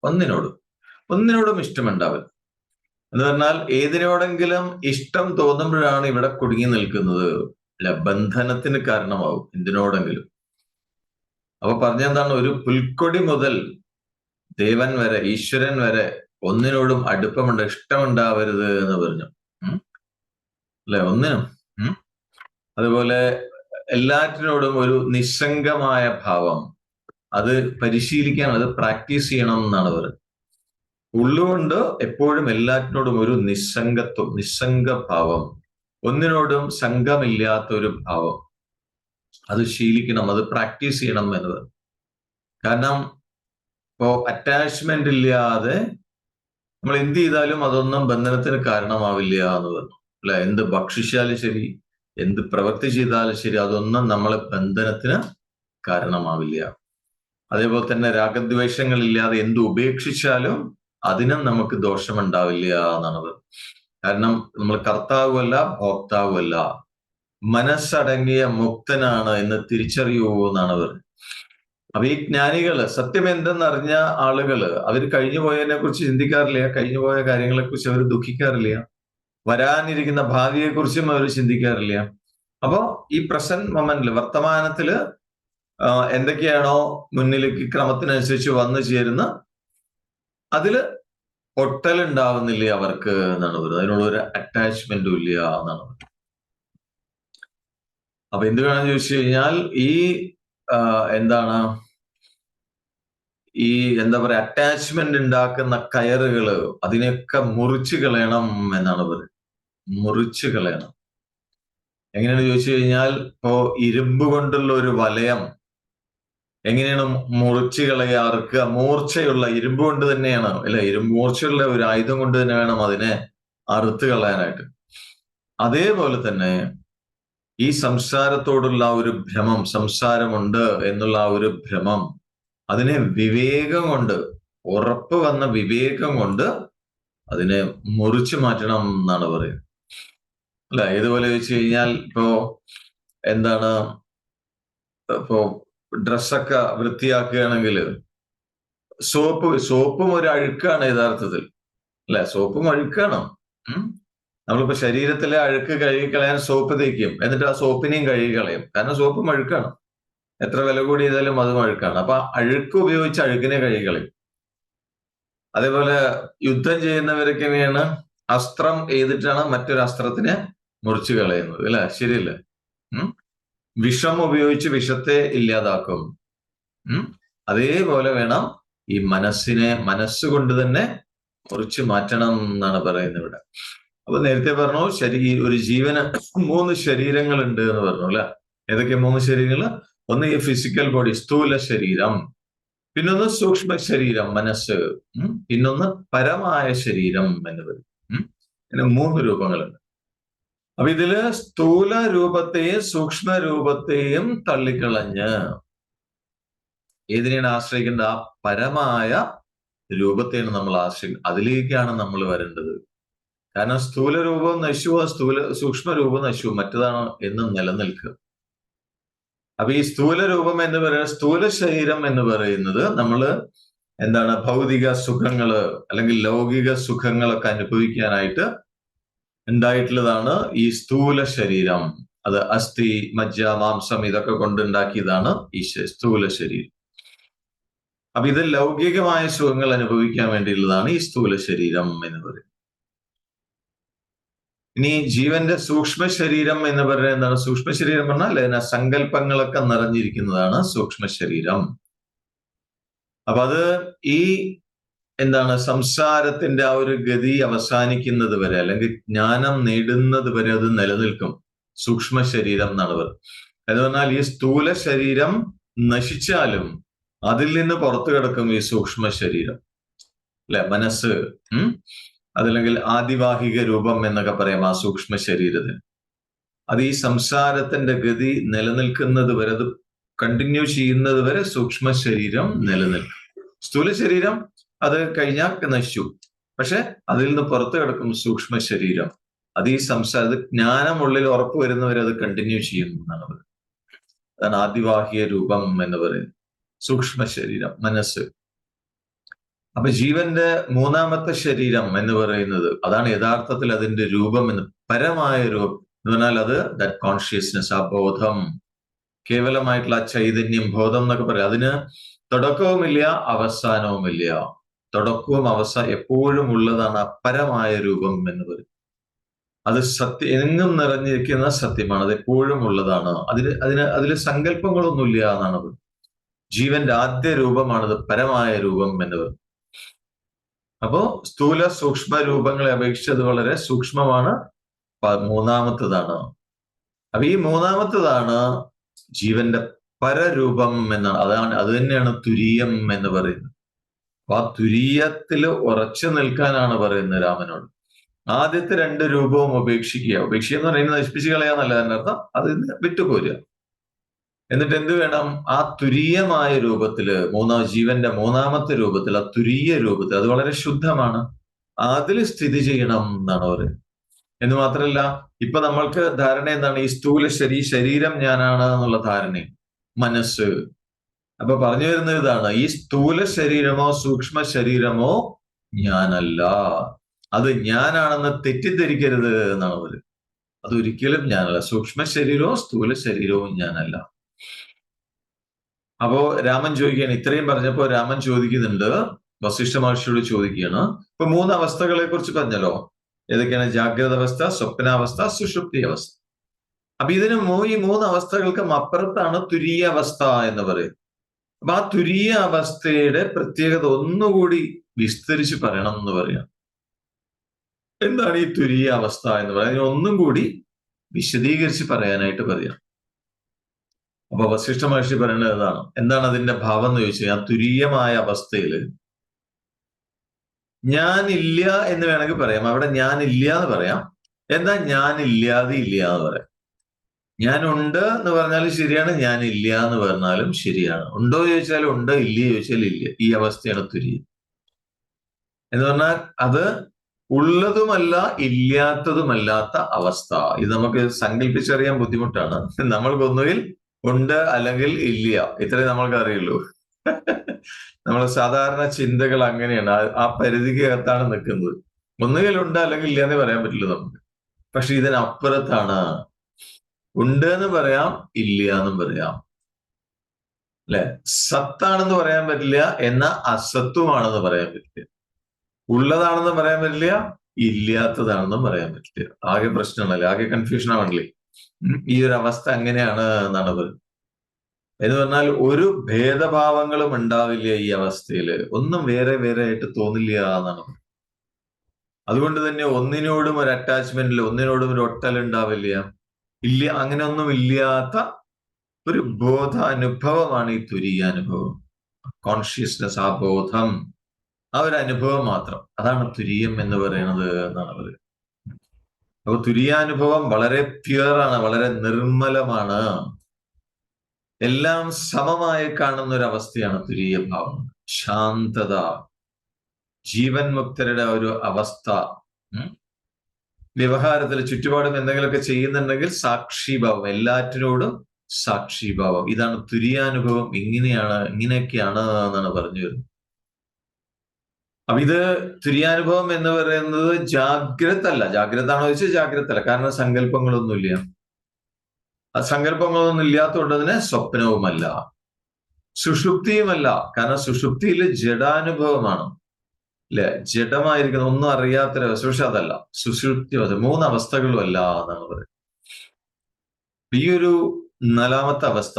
ഒന്നിനോടും ഇഷ്ടമുണ്ടാവില്ല. എന്ന് പറഞ്ഞാൽ ഏതിനോടെങ്കിലും ഇഷ്ടം തോന്നുമ്പോഴാണ് ഇവിടെ കുടുങ്ങി നിൽക്കുന്നത്. അല്ല, ബന്ധനത്തിന് കാരണമാവും എന്തിനോടെങ്കിലും. അപ്പൊ പറഞ്ഞെന്താണ്, ഒരു പുൽക്കൊടി മുതൽ ദേവൻ വരെ, ഈശ്വരൻ വരെ ഒന്നിനോടും അടുപ്പമുണ്ട്, ഇഷ്ടമുണ്ടാവരുത് എന്ന് പറഞ്ഞു. അല്ലെ, ഒന്നിനും. അതുപോലെ എല്ലാറ്റിനോടും ഒരു നിസ്സംഗമായ ഭാവം, അത് പരിശീലിക്കാൻ, അത് പ്രാക്ടീസ് ചെയ്യണം എന്നാണ് പറയുന്നത്. ഉള്ളുകൊണ്ട് എപ്പോഴും എല്ലാറ്റിനോടും ഒരു നിസ്സംഗഭാവം, ഒന്നിനോടും സംഘമില്ലാത്ത ഒരു ഭാവം, അത് ശീലിക്കണം, അത് പ്രാക്ടീസ് ചെയ്യണം എന്നത്. കാരണം ഇപ്പോ അറ്റാച്ച്മെന്റ് ഇല്ലാതെ നമ്മൾ എന്ത് ചെയ്താലും അതൊന്നും ബന്ധനത്തിന് കാരണമാവില്ല എന്ന് പറഞ്ഞു. അല്ലെ, എന്ത് ഭക്ഷിച്ചാലും ശരി, എന്ത് പ്രവൃത്തി ചെയ്താലും ശരി, അതൊന്നും നമ്മളെ ബന്ധനത്തിന് കാരണമാവില്ല. അതേപോലെ തന്നെ രാഗദ്വേഷങ്ങളില്ലാതെ എന്ത് ഉപേക്ഷിച്ചാലും അതിനും നമുക്ക് ദോഷമുണ്ടാവില്ല എന്നാണ് പറയുന്നത്. കാരണം നമ്മൾ കർത്താവുമല്ല ഭോക്താവുമല്ല, മനസ്സടങ്ങിയ മുക്തനാണ് എന്ന് തിരിച്ചറിയൂ എന്നാണ് പറയുന്നത്. അപ്പൊ ഈ ജ്ഞാനികള്, സത്യം എന്തെന്നറിഞ്ഞ ആളുകള്, അവർ കഴിഞ്ഞു പോയതിനെ കുറിച്ച് ചിന്തിക്കാറില്ല, കഴിഞ്ഞു പോയ കാര്യങ്ങളെ കുറിച്ച് അവർ ദുഃഖിക്കാറില്ല, വരാനിരിക്കുന്ന ഭാവിയെ കുറിച്ചും അവർ ചിന്തിക്കാറില്ല. അപ്പോ ഈ പ്രസന്റ് മൊമെന്റില്, വർത്തമാനത്തില് എന്തൊക്കെയാണോ മുന്നിലേക്ക് ക്രമത്തിനനുസരിച്ച് വന്നു ചേരുന്ന, അതില് ഒട്ടലുണ്ടാവുന്നില്ല അവർക്ക് എന്നാണ് പറയുന്നത്. അതിനുള്ളൊരു അറ്റാച്ച്മെന്റും ഇല്ല എന്നാണ് പറയുന്നത്. അപ്പൊ എന്ത് വേണമെന്ന് ചോദിച്ചു കഴിഞ്ഞാൽ, ഈ എന്താണ്, ഈ എന്താ പറയാ, അറ്റാച്ച്മെന്റ് ഉണ്ടാക്കുന്ന കയറുകള്, അതിനെയൊക്കെ മുറിച്ചു കളയണം എന്നാണ് പറയുന്നത്. മുറിച്ചു കളയണം. എങ്ങനെയാണ് ചോദിച്ചു കഴിഞ്ഞാൽ, ഇപ്പോ ഇരുമ്പ് കൊണ്ടുള്ള ഒരു വലയം എങ്ങനെയാണ് മുറിച്ചു കളയാറുക? മൂർച്ചയുള്ള ഇരുമ്പ് കൊണ്ട് തന്നെയാണ്, അല്ലെ, മൂർച്ചയുള്ള ഒരു ആയുധം കൊണ്ട് തന്നെ വേണം അതിനെ അറുത്ത് കളയാനായിട്ട്. അതേപോലെ തന്നെ ഈ സംസാരത്തോടുള്ള ഒരു ഭ്രമം, സംസാരമുണ്ട് എന്നുള്ള ആ ഒരു ഭ്രമം, അതിനെ വിവേകം കൊണ്ട്, ഉറപ്പ് വന്ന വിവേകം കൊണ്ട് അതിനെ മുറിച്ചു മാറ്റണം എന്നാണ് പറയുന്നത്. അല്ല, ഏതുപോലെ വെച്ച് കഴിഞ്ഞാൽ, ഇപ്പോ എന്താണ്, ഇപ്പോ ഡ്രസ്സൊക്കെ വൃത്തിയാക്കുകയാണെങ്കിൽ സോപ്പും ഒരു അഴുക്കാണ് യഥാർത്ഥത്തിൽ. അല്ലെ, സോപ്പും അഴുക്കാണ്. നമ്മളിപ്പോ ശരീരത്തിലെ അഴുക്ക് കഴുകിക്കളയാൻ സോപ്പ് തേക്കും, എന്നിട്ട് ആ സോപ്പിനെയും കഴുകിക്കളയും. കാരണം സോപ്പും അഴുക്കാണ്, എത്ര വില കൂടി ചെയ്താലും അതും അഴുക്കാണ്. അപ്പൊ അഴുക്ക് ഉപയോഗിച്ച് അഴുക്കിനെ കഴുകിക്കളയും. അതേപോലെ യുദ്ധം ചെയ്യുന്നവരൊക്കെ എങ്ങനെയാണ്, അസ്ത്രം ചെയ്തിട്ടാണ് മറ്റൊരു അസ്ത്രത്തിനെ മുറിച്ചു കളയുന്നത്. അല്ലെ, ശരിയല്ലേ? വിഷം ഉപയോഗിച്ച് വിഷത്തെ ഇല്ലാതാക്കും. അതേപോലെ വേണം ഈ മനസ്സുകൊണ്ട് തന്നെ മുറിച്ചു മാറ്റണം എന്നാണ് പറയുന്നത് ഇവിടെ. അപ്പൊ നേരത്തെ പറഞ്ഞു, ഒരു ജീവന് 3 ശരീരങ്ങളുണ്ട് എന്ന് പറഞ്ഞു. അല്ലെ, ഏതൊക്കെ 3 ശരീരങ്ങൾ? ഒന്ന് ഈ ഫിസിക്കൽ ബോഡി, സ്ഥൂല ശരീരം, പിന്നൊന്ന് സൂക്ഷ്മ ശരീരം, മനസ്സ്, പിന്നൊന്ന് പരമായ ശരീരം എന്ന് പറയും. ഇങ്ങനെ 3 രൂപങ്ങളുണ്ട്. അപ്പൊ ഇതില് സ്ഥൂല രൂപത്തെയും സൂക്ഷ്മ രൂപത്തെയും തള്ളിക്കളഞ്ഞ് ഏതിനെയാണ് ആശ്രയിക്കേണ്ടത്? ആ പരമായ രൂപത്തെയാണ് നമ്മൾ ആശ്രയിക്കുന്നത്. അതിലേക്കാണ് നമ്മൾ വരേണ്ടത്. കാരണം സ്ഥൂല രൂപം നശിവോ, സൂക്ഷ്മ രൂപം നശിവോ, മറ്റതാണ് എന്നും നിലനിൽക്കുക. അപ്പൊ ഈ സ്ഥൂല രൂപം എന്ന് പറയുന്നത്, സ്ഥൂല ശരീരം എന്ന് പറയുന്നത് നമ്മള് എന്താണ്, ഭൗതിക സുഖങ്ങള് അല്ലെങ്കിൽ ലൗകിക സുഖങ്ങളൊക്കെ അനുഭവിക്കാനായിട്ട് ഉണ്ടായിട്ടുള്ളതാണ് ഈ സ്ഥൂല ശരീരം. അത് അസ്ഥി, മജ്ജ, മാംസം ഇതൊക്കെ കൊണ്ടുണ്ടാക്കിയതാണ് ഈ സ്ഥൂല ശരീരം. അപ്പൊ ഇത് ലൗകികമായ സുഖങ്ങൾ അനുഭവിക്കാൻ വേണ്ടിയുള്ളതാണ് ഈ സ്ഥൂല ശരീരം എന്ന് പറയുന്നത്. ഇനി ജീവന്റെ സൂക്ഷ്മ ശരീരം എന്ന് പറയുന്നത് എന്താണ്? സൂക്ഷ്മ ശരീരം പറഞ്ഞാൽ സങ്കല്പങ്ങളൊക്കെ നിറഞ്ഞിരിക്കുന്നതാണ് സൂക്ഷ്മ ശരീരം. അപ്പൊ അത് ഈ എന്താണ്, സംസാരത്തിന്റെ ആ ഒരു ഗതി അവസാനിക്കുന്നത് വരെ, അല്ലെങ്കിൽ ജ്ഞാനം നേടുന്നത് വരെ അത് നിലനിൽക്കും സൂക്ഷ്മ ശരീരം എന്നാണ് പറയുന്നത്. എന്ന് പറഞ്ഞാൽ ഈ സ്ഥൂല ശരീരം നശിച്ചാലും അതിൽ നിന്ന് പുറത്തു കിടക്കും ഈ സൂക്ഷ്മ ശരീരം, അല്ലെ, മനസ്സ്. അതല്ലെങ്കിൽ ആദിവാഹിക രൂപം എന്നൊക്കെ പറയാം ആ സൂക്ഷ്മ ശരീരത്തിന്. അത് ഈ സംസാരത്തിന്റെ ഗതി നിലനിൽക്കുന്നത് വരെ, അത് കണ്ടിന്യൂ ചെയ്യുന്നത് വരെ സൂക്ഷ്മ ശരീരം നിലനിൽക്കും. സ്ഥൂല ശരീരം അത് കഴിഞ്ഞാൽ നശിച്ചു. പക്ഷെ അതിൽ നിന്ന് പുറത്തു കിടക്കും സൂക്ഷ്മ ശരീരം. അത് ഈ ജ്ഞാനം ഉള്ളിൽ ഉറപ്പ് വരുന്നവരെ അത് കണ്ടിന്യൂ ചെയ്യുന്നു എന്നാണ് പറയുന്നത്. അതാണ് ആദിവാഹിക രൂപം എന്ന് പറയുന്നത്. സൂക്ഷ്മ ശരീരം, മനസ്സ്. അപ്പൊ ജീവന്റെ മൂന്നാമത്തെ ശരീരം എന്ന് പറയുന്നത് അതാണ് യഥാർത്ഥത്തിൽ അതിന്റെ രൂപം എന്ന്, പരമായ രൂപം എന്ന് പറഞ്ഞാൽ അത് ദാറ്റ് കോൺഷ്യസ്നെസ്, ആ ബോധം, കേവലമായിട്ടുള്ള ആ ചൈതന്യം, ബോധം എന്നൊക്കെ പറയാം. അതിന് തുടക്കവുമില്ല അവസാനവുമില്ല. തുടക്കവും എപ്പോഴും ഉള്ളതാണ് ആ പരമായ രൂപം എന്ന് പറയും. അത് എങ്ങും നിറഞ്ഞിരിക്കുന്ന സത്യമാണ്, അത് എപ്പോഴും ഉള്ളതാണ്. അതിൽ സങ്കല്പങ്ങളൊന്നുമില്ല എന്നാണ് അത്. ജീവന്റെ ആദ്യ രൂപമാണത്, പരമായ രൂപം എന്ന് പറയും. അപ്പോ സ്ഥൂല സൂക്ഷ്മ രൂപങ്ങളെ അപേക്ഷിച്ച് അത് വളരെ സൂക്ഷ്മമാണ്, മൂന്നാമത്തതാണ്. അപ്പൊ ഈ മൂന്നാമത്തതാണ് ജീവന്റെ പരരൂപം എന്നാണ്. അത് തന്നെയാണ് തുരീയം എന്ന് പറയുന്നത്. അപ്പൊ ആ തുരീയത്തിൽ ഉറച്ചു നിൽക്കാനാണ് പറയുന്നത് രാമനോട്. ആദ്യത്തെ രണ്ട് രൂപവും ഉപേക്ഷിക്കുക എന്ന് പറയുന്നത് നശിപ്പിച്ച് കളയാന്നല്ല തന്നെ അർത്ഥം, അതിൽ നിന്ന് വിട്ടുപോരുക. എന്നിട്ട് എന്ത് വേണം? ആ തുരീയമായ രൂപത്തില്, ജീവന്റെ മൂന്നാമത്തെ രൂപത്തിൽ, ആ തുരീയ രൂപത്തിൽ, അത് വളരെ ശുദ്ധമാണ്, അതിൽ സ്ഥിതി ചെയ്യണം എന്നാണ് പറയുന്നത്. എന്ന് മാത്രമല്ല, ഇപ്പൊ നമ്മൾക്ക് ധാരണ എന്താണ്? ഈ സ്ഥൂല ശരീരം ഞാനാണ് എന്നുള്ള ധാരണ, മനസ്സ്. അപ്പൊ പറഞ്ഞു വരുന്നത് ഇതാണ്: ഈ സ്ഥൂല ശരീരമോ സൂക്ഷ്മ ശരീരമോ ഞാനല്ല, അത് ഞാനാണെന്ന് തെറ്റിദ്ധരിക്കരുത് എന്നാണ് പറയുന്നത്. അതൊരിക്കലും ഞാനല്ല. സൂക്ഷ്മ ശരീരവും സ്ഥൂല ശരീരവും ഞാനല്ല. അപ്പോ രാമൻ ചോദിക്കുകയാണ്, ഇത്രയും പറഞ്ഞപ്പോ രാമൻ ചോദിക്കുന്നുണ്ട്, വസിഷ്ഠ മഹർഷിയോട് ചോദിക്കുകയാണ്. ഇപ്പൊ മൂന്ന് അവസ്ഥകളെ കുറിച്ച് പറഞ്ഞല്ലോ. ഏതൊക്കെയാണ്? ജാഗ്രത അവസ്ഥ, സ്വപ്നാവസ്ഥ, സുഷുപ്തി അവസ്ഥ. അപ്പൊ ഈ മൂന്ന് അവസ്ഥകൾക്കും അപ്പുറത്താണ് തുരീയ അവസ്ഥ എന്ന് പറയുന്നത്. അപ്പൊ ആ തുരീയ അവസ്ഥയുടെ പ്രത്യേകത ഒന്നുകൂടി വിസ്തരിച്ച് പറയണം എന്ന് പറയാം. എന്താണ് ഈ തുരീയ അവസ്ഥ എന്ന് പറയുന്നത്? ഒന്നും കൂടി വിശദീകരിച്ച് പറയാനായിട്ട് പറയാം. അപ്പൊ വസിഷ്ഠ മഹർഷി പറയുന്നത് ഇതാണ്. എന്താണ് അതിന്റെ ഭാവം എന്ന് ചോദിച്ചു കഴിഞ്ഞാൽ, തുരീയമായ അവസ്ഥയിൽ ഞാനില്ല എന്ന് വേണമെങ്കിൽ പറയാം. അവിടെ ഞാനില്ല എന്ന് പറയാം. എന്താ ഞാനില്ലാതെ ഇല്ല എന്ന് പറയാം. ഞാനുണ്ട് എന്ന് പറഞ്ഞാലും ശരിയാണ്, ഞാനില്ല എന്ന് പറഞ്ഞാലും ശരിയാണ്. ഉണ്ടോ ചോദിച്ചാലും ഉണ്ട്, ഇല്ല ചോദിച്ചാൽ ഇല്ല. ഈ അവസ്ഥയാണ് തുരീയം എന്ന് പറഞ്ഞാൽ. അത് ഉള്ളതുമല്ല ഇല്ലാത്തതുമല്ലാത്ത അവസ്ഥ. ഇത് നമുക്ക് സങ്കല്പിച്ചറിയാൻ ബുദ്ധിമുട്ടാണ്. നമ്മൾക്കൊന്നുകിൽ ഉണ്ട് അല്ലെങ്കിൽ ഇല്ല, ഇത്രേ നമ്മൾക്ക് അറിയുള്ളൂ. നമ്മൾ സാധാരണ ചിന്തകൾ അങ്ങനെയാണ്, ആ പരിധിക്കകത്താണ് നിൽക്കുന്നത്. ഒന്നുകിൽ ഉണ്ട് അല്ലെങ്കിൽ ഇല്ല എന്നേ പറയാൻ പറ്റില്ല നമുക്ക്. പക്ഷെ ഇതിനപ്പുറത്താണ്. ഉണ്ട് എന്ന് പറയാം, ഇല്ല എന്നും പറയാം, അല്ലെ? സത്താണെന്ന് പറയാൻ പറ്റില്ല, എന്നാൽ അസത്വമാണെന്ന് പറയാൻ പറ്റില്ല. ഉള്ളതാണെന്ന് പറയാൻ പറ്റില്ല, ഇല്ലാത്തതാണെന്നും പറയാൻ പറ്റില്ല. ആകെ പ്രശ്നമാണല്ലേ, ആകെ കൺഫ്യൂഷൻ ആവണല്ലേ. ഈ ഒരു അവസ്ഥ അങ്ങനെയാണ് എന്നാണ് പറയുന്നത്. എന്ന് പറഞ്ഞാൽ ഒരു ഭേദഭാവങ്ങളും ഉണ്ടാവില്ല ഈ അവസ്ഥയില്. ഒന്നും വേറെ വേറെ ആയിട്ട് തോന്നില്ല എന്നാണ്. അതുകൊണ്ട് തന്നെ ഒന്നിനോടും ഒരു അറ്റാച്ച്മെന്റിൽ, ഒന്നിനോടും ഒരു ഒട്ടൽ ഉണ്ടാവില്ല, ഇല്ല, അങ്ങനെ ഒന്നും ഇല്ലാത്ത ഒരു ബോധ അനുഭവമാണ് ഈ തുരീയാനുഭവം. കോൺഷ്യസ്നെസ്, ആ ബോധം, ആ ഒരു അനുഭവം മാത്രം, അതാണ് തുരീയം എന്ന് പറയുന്നത് എന്നാണ് പറയുന്നത്. അപ്പൊ തുരീയാനുഭവം വളരെ പ്യുവറാണ്, വളരെ നിർമ്മലമാണ്. എല്ലാം സമമായി കാണുന്ന ഒരു അവസ്ഥയാണ് തുരീയ ഭാവം. ശാന്തത, ജീവൻ മുക്തരുടെ ഒരു അവസ്ഥ. വ്യവഹാരത്തിൽ ചുറ്റുപാടും എന്തെങ്കിലുമൊക്കെ ചെയ്യുന്നുണ്ടെങ്കിൽ സാക്ഷിഭാവം, എല്ലാറ്റിനോടും സാക്ഷിഭാവം. ഇതാണ് തുരീയാനുഭവം. ഇങ്ങനെയൊക്കെയാണ് എന്നാണ് പറഞ്ഞു വരുന്നത്. അപ്പൊ ഇത് തുരീയാനുഭവം എന്ന് പറയുന്നത് ജാഗ്രത അല്ല. ജാഗ്രത ആണോ ചോദിച്ചാൽ ജാഗ്രത അല്ല, കാരണം സങ്കല്പങ്ങളൊന്നുമില്ല. ആ സങ്കല്പങ്ങളൊന്നും ഇല്ലാത്തതുകൊണ്ട് തന്നെ സ്വപ്നവുമല്ല, സുഷുപ്തിയുമല്ല. കാരണം സുഷുപ്തിയിൽ ജഡാനുഭവമാണ്, അല്ലെ? ജഡമായിരിക്കുന്ന ഒന്നും അറിയാത്തൊരവസ്ഥ. പക്ഷെ അതല്ല സുഷുപ്തി അവസ്ഥ. മൂന്ന് അവസ്ഥകളും അല്ല എന്നാണ് പറയുന്നത്. ഈ ഒരു നാലാമത്തെ അവസ്ഥ,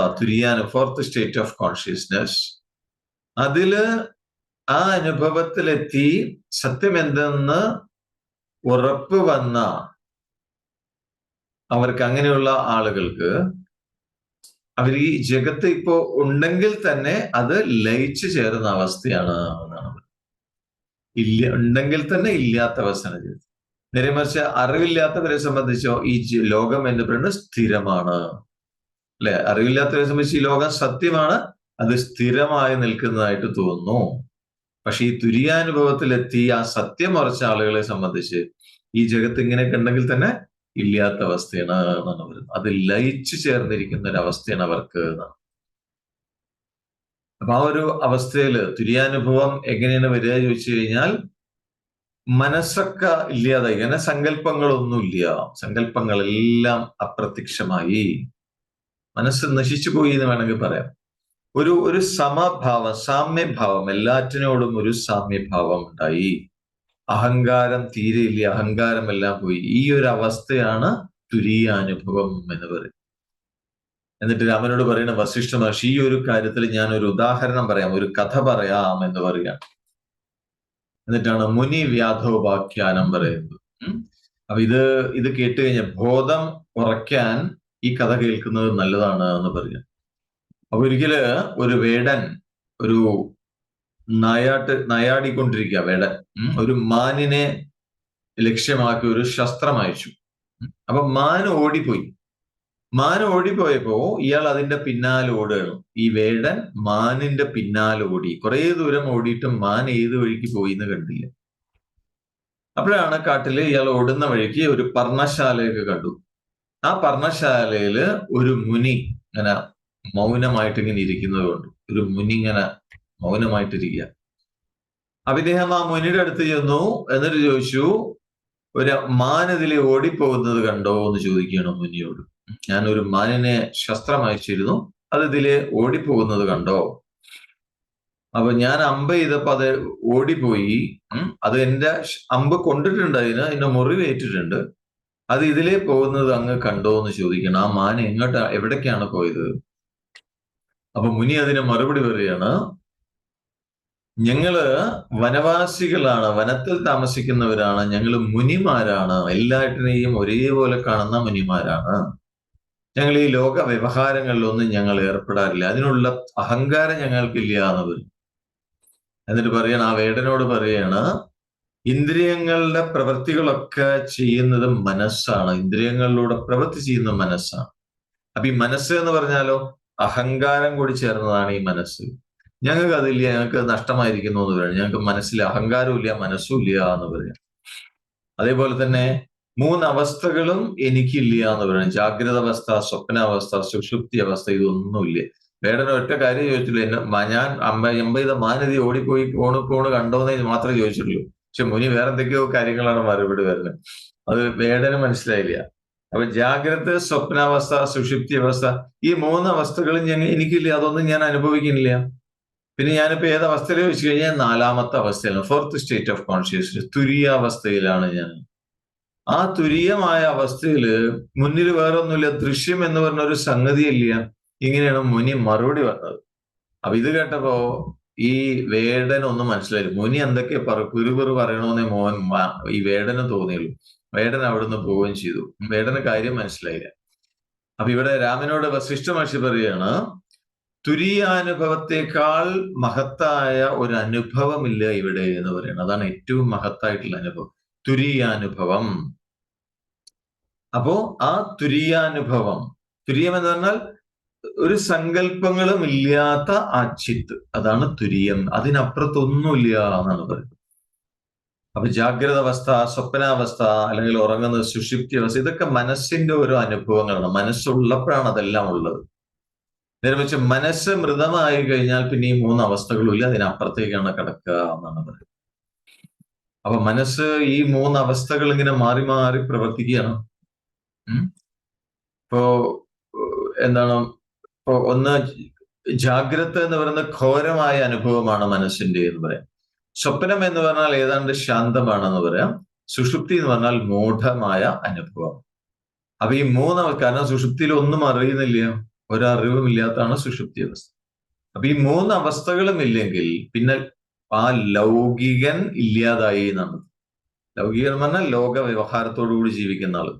ഫോർത്ത് സ്റ്റേറ്റ് ഓഫ് കോൺഷ്യസ്നെസ്, അതില് ആ അനുഭവത്തിലെത്തി സത്യം എന്തെന്ന് ഉറപ്പ് വന്ന അവർക്ക്, അങ്ങനെയുള്ള ആളുകൾക്ക്, അവർ ഈ ജഗത്ത് ഇപ്പോ ഉണ്ടെങ്കിൽ തന്നെ അത് ലയിച്ചു ചേരുന്ന അവസ്ഥയാണ് എന്നാണ്. ഉണ്ടെങ്കിൽ തന്നെ ഇല്ലാത്ത അവസ്ഥയാണ്. നേരെ മറിച്ച് അറിവില്ലാത്തവരെ സംബന്ധിച്ചോ ഈ ലോകം എന്ന് പറയുന്നത് സ്ഥിരമാണ്, അല്ലെ? അറിവില്ലാത്തവരെ സംബന്ധിച്ച് ഈ ലോകം സത്യമാണ്, അത് സ്ഥിരമായി നിൽക്കുന്നതായിട്ട് തോന്നുന്നു. പക്ഷെ ഈ തുര്യാനുഭവത്തിലെത്തി ആ സത്യം ഉറച്ച ആളുകളെ സംബന്ധിച്ച് ഈ ജഗത്ത് ഇങ്ങനെയൊക്കെ ഉണ്ടെങ്കിൽ തന്നെ ഇല്ലാത്ത അവസ്ഥയാണ് എന്നാണ് പറയുന്നത്. അത് ലയിച്ചു ചേർന്നിരിക്കുന്ന ഒരു അവസ്ഥയാണ് അവർക്ക് എന്നാണ്. അപ്പൊ ആ ഒരു അവസ്ഥയിൽ തുര്യാനുഭവം എങ്ങനെയാണ് വരിക ചോദിച്ചു കഴിഞ്ഞാൽ മനസ്സൊക്കെ ഇല്ലാതായി. അങ്ങനെ സങ്കല്പങ്ങളൊന്നുമില്ല, സങ്കല്പങ്ങളെല്ലാം അപ്രത്യക്ഷമായി, മനസ്സ് നശിച്ചു പോയി എന്ന് വേണമെങ്കിൽ പറയാം. ഒരു സമഭാവം, സാമ്യഭാവം, എല്ലാറ്റിനോടും ഒരു സാമ്യഭാവം ഉണ്ടായി. അഹങ്കാരം തീരെയില്ല, അഹങ്കാരം എല്ലാം പോയി. ഈ ഒരു അവസ്ഥയാണ് തുരീയാനുഭവം എന്ന് പറയും. എന്നിട്ട് രാമനോട് പറയുന്ന വസിഷ്ഠ മഹർഷി, ഈ ഒരു കാര്യത്തിൽ ഞാൻ ഒരു ഉദാഹരണം പറയാം, ഒരു കഥ പറയാം എന്ന് പറയാം. എന്നിട്ടാണ് മുനി വ്യാധോപാഖ്യാനം പറയുന്നത്. അപ്പൊ ഇത് കേട്ട് കഴിഞ്ഞാൽ ബോധം ഉറയ്ക്കാൻ ഈ കഥ കേൾക്കുന്നത് നല്ലതാണ് എന്ന് പറയാം. അപ്പൊ ഒരിക്കല് ഒരു വേടൻ ഒരു നായാടിക്കൊണ്ടിരിക്കുക വേടൻ. ഒരു മാനിനെ ലക്ഷ്യമാക്കി ഒരു ശസ്ത്രം അയച്ചു. അപ്പൊ മാൻ ഓടിപ്പോയി. മാൻ ഓടിപ്പോയപ്പോ ഇയാൾ അതിന്റെ പിന്നാലെ ഓടുകയാണ്. ഈ വേടൻ മാനിന്റെ പിന്നാലെ ഓടി. കുറെ ദൂരം ഓടിയിട്ടും മാൻ ഏത് വഴിക്ക് പോയി എന്ന് കണ്ടില്ല. അപ്പോഴാണ് കാട്ടില് ഇയാൾ ഓടുന്ന വഴിക്ക് ഒരു പർണശാലയൊക്കെ കണ്ടു. ആ പർണശാലയില് ഒരു മുനി ഇങ്ങനെ മൗനമായിട്ട് ഇങ്ങനെ ഇരിക്കുന്നത് കൊണ്ട്, ഒരു മുനി ഇങ്ങനെ മൗനമായിട്ടിരിക്കുക. അപ്പൊ ഇദ്ദേഹം ആ മുനിയുടെ അടുത്ത് ചെന്നു. എന്നിട്ട് ചോദിച്ചു, ഒരു മാൻ ഇതിലെ ഓടിപ്പോകുന്നത് കണ്ടോ എന്ന് ചോദിക്കുകയാണ് മുനിയോട്. ഞാൻ ഒരു മാനിനെ ശസ്ത്രം അയച്ചിരുന്നു, അത് ഇതിലെ ഓടിപ്പോകുന്നത് കണ്ടോ? അപ്പൊ ഞാൻ അമ്പ് ചെയ്തപ്പോ അത് ഓടിപ്പോയി. അത് എന്റെ അമ്പ് കൊണ്ടിട്ടുണ്ട്, അതിന് മുറിവേറ്റിട്ടുണ്ട്. അത് ഇതിലേ പോകുന്നത് അങ്ങ് കണ്ടോ എന്ന് ചോദിക്കണം. ആ മാൻ എവിടേക്കാണ് പോയത്? അപ്പൊ മുനി അതിന് മറുപടി പറയുകയാണ്, ഞങ്ങള് വനവാസികളാണ്, വനത്തിൽ താമസിക്കുന്നവരാണ്, ഞങ്ങൾ മുനിമാരാണ്, എല്ലാറ്റിനെയും ഒരേപോലെ കാണുന്ന മുനിമാരാണ്. ഞങ്ങൾ ഈ ലോക വ്യവഹാരങ്ങളിലൊന്നും ഞങ്ങൾ ഏർപ്പെടാറില്ല, അതിനുള്ള അഹങ്കാരം ഞങ്ങൾക്കില്ല എന്ന് പറയും. എന്നിട്ട് പറയണം, ആ വേടനോട് പറയാണ്, ഇന്ദ്രിയങ്ങളുടെ പ്രവൃത്തികളൊക്കെ ചെയ്യുന്നത് മനസ്സാണ്, ഇന്ദ്രിയങ്ങളിലൂടെ പ്രവൃത്തി ചെയ്യുന്ന മനസ്സാണ്. അപ്പൊ ഈ മനസ്സ് എന്ന് പറഞ്ഞാലോ അഹങ്കാരം കൂടി ചേർന്നതാണ് ഈ മനസ്സ്. ഞങ്ങൾക്ക് അതില്ല, ഞങ്ങൾക്ക് നഷ്ടമായിരിക്കുന്നു എന്ന് പറയാം. ഞങ്ങൾക്ക് മനസ്സിൽ അഹങ്കാരവും ഇല്ല, മനസ്സും ഇല്ല എന്ന് പറയാം. അതേപോലെ തന്നെ 3 അവസ്ഥകളും എനിക്കില്ല എന്ന് പറയാം. ജാഗ്രത അവസ്ഥ, സ്വപ്നാവസ്ഥ, സുഷുപ്തി അവസ്ഥ, ഇതൊന്നുമില്ല. വേടന ഒറ്റ കാര്യം ചോദിച്ചില്ല, ഞാൻ അമ്പത് മാനതി ഓടിപ്പോയി കോണ് കണ്ടോന്ന് മാത്രമേ ചോദിച്ചിട്ടുള്ളൂ. പക്ഷെ മുനി വേറെ എന്തൊക്കെയോ കാര്യങ്ങളാണ് മറുപടി വരുന്നത്. അത് വേടന് മനസ്സിലായില്ല. അപ്പൊ ജാഗ്രത, സ്വപ്നാവസ്ഥ, സുഷുപ്തി അവസ്ഥ, ഈ 3 അവസ്ഥകളും എനിക്കില്ല, അതൊന്നും ഞാൻ അനുഭവിക്കുന്നില്ല. പിന്നെ ഞാനിപ്പോ ഏത് അവസ്ഥയിൽ വെച്ച് കഴിഞ്ഞാൽ 4ാമത്തെ അവസ്ഥയിലാണ്, 4th സ്റ്റേറ്റ് ഓഫ് കോൺഷ്യസ്നസ്, തുരീയാവസ്ഥയിലാണ് ഞാൻ. ആ തുരീയമായ അവസ്ഥയില് മുന്നിൽ വേറെ ഒന്നുമില്ല, ദൃശ്യം എന്ന് പറഞ്ഞ ഒരു സംഗതിയില്ല. ഇങ്ങനെയാണ് മുനി മറുപടി വന്നത്. അപ്പൊ ഇത് കേട്ടപ്പോ ഈ വേടൻ ഒന്നും മനസ്സിലായില്ല. മുനി എന്തൊക്കെ പിറുപിറു പറയണോന്നേ ഈ വേടന് തോന്നിയുള്ളൂ. വേടൻ അവിടുന്ന് പോവുകയും ചെയ്തു. വേടന് കാര്യം മനസ്സിലായില്ല. അപ്പൊ ഇവിടെ രാമനോട് വസിഷ്ഠ മഹർഷി പറയുകയാണ്, തുരീയാനുഭവത്തെക്കാൾ മഹത്തായ ഒരു അനുഭവമില്ല ഇവിടെ എന്ന് പറയുന്നത്. അതാണ് ഏറ്റവും മഹത്തായിട്ടുള്ള അനുഭവം, തുരീയാനുഭവം. അപ്പോ ആ തുരീയാനുഭവം, തുരീയം എന്ന് പറഞ്ഞാൽ ഒരു സങ്കല്പങ്ങളും ഇല്ലാത്ത ആ ചിത്ത്, അതാണ് തുരീയം. അതിനപ്പുറത്തൊന്നുമില്ല എന്നാണ് പറയുന്നത്. അപ്പൊ ജാഗ്രത അവസ്ഥ, സ്വപ്നാവസ്ഥ, അല്ലെങ്കിൽ ഉറങ്ങുന്ന സുഷുപ്തി അവസ്ഥ, ഇതൊക്കെ മനസ്സിന്റെ ഓരോ അനുഭവങ്ങളാണ്. മനസ്സുള്ളപ്പോഴാണ് അതെല്ലാം ഉള്ളത്. നേരെ വെച്ച് മനസ്സ് മൃതമായി കഴിഞ്ഞാൽ പിന്നെ ഈ 3 അവസ്ഥകളും ഇല്ല, അതിനപ്പുറത്തേക്കാണ് കിടക്കുക എന്നാണ് പറയുന്നത്. അപ്പൊ മനസ്സ് ഈ 3 അവസ്ഥകൾ ഇങ്ങനെ മാറി മാറി പ്രവർത്തിക്കുകയാണ്. ഇപ്പോ എന്താണ്, ഇപ്പോ ഒന്ന് ജാഗ്രത എന്ന് പറയുന്ന ഘോരമായ അനുഭവമാണ് മനസ്സിന്റെ എന്ന് പറയാം. സ്വപ്നം എന്ന് പറഞ്ഞാൽ ഏതാണ്ട് ശാന്തമാണെന്ന് പറയാം. സുഷുപ്തി എന്ന് പറഞ്ഞാൽ മൂഢമായ അനുഭവം. അപ്പൊ ഈ 3 കാരണം സുഷുപ്തിയിൽ ഒന്നും അറിയുന്നില്ല, ഒരറിവും ഇല്ലാത്തതാണ് സുഷുപ്തി അവസ്ഥ. അപ്പൊ ഈ 3 അവസ്ഥകളും ഇല്ലെങ്കിൽ പിന്നെ ആ ലൗകികൻ ഇല്ലാതായി എന്നാണ്. ലൗകികൻ എന്ന് പറഞ്ഞാൽ ലോക വ്യവഹാരത്തോടു കൂടി ജീവിക്കുന്ന ആള്.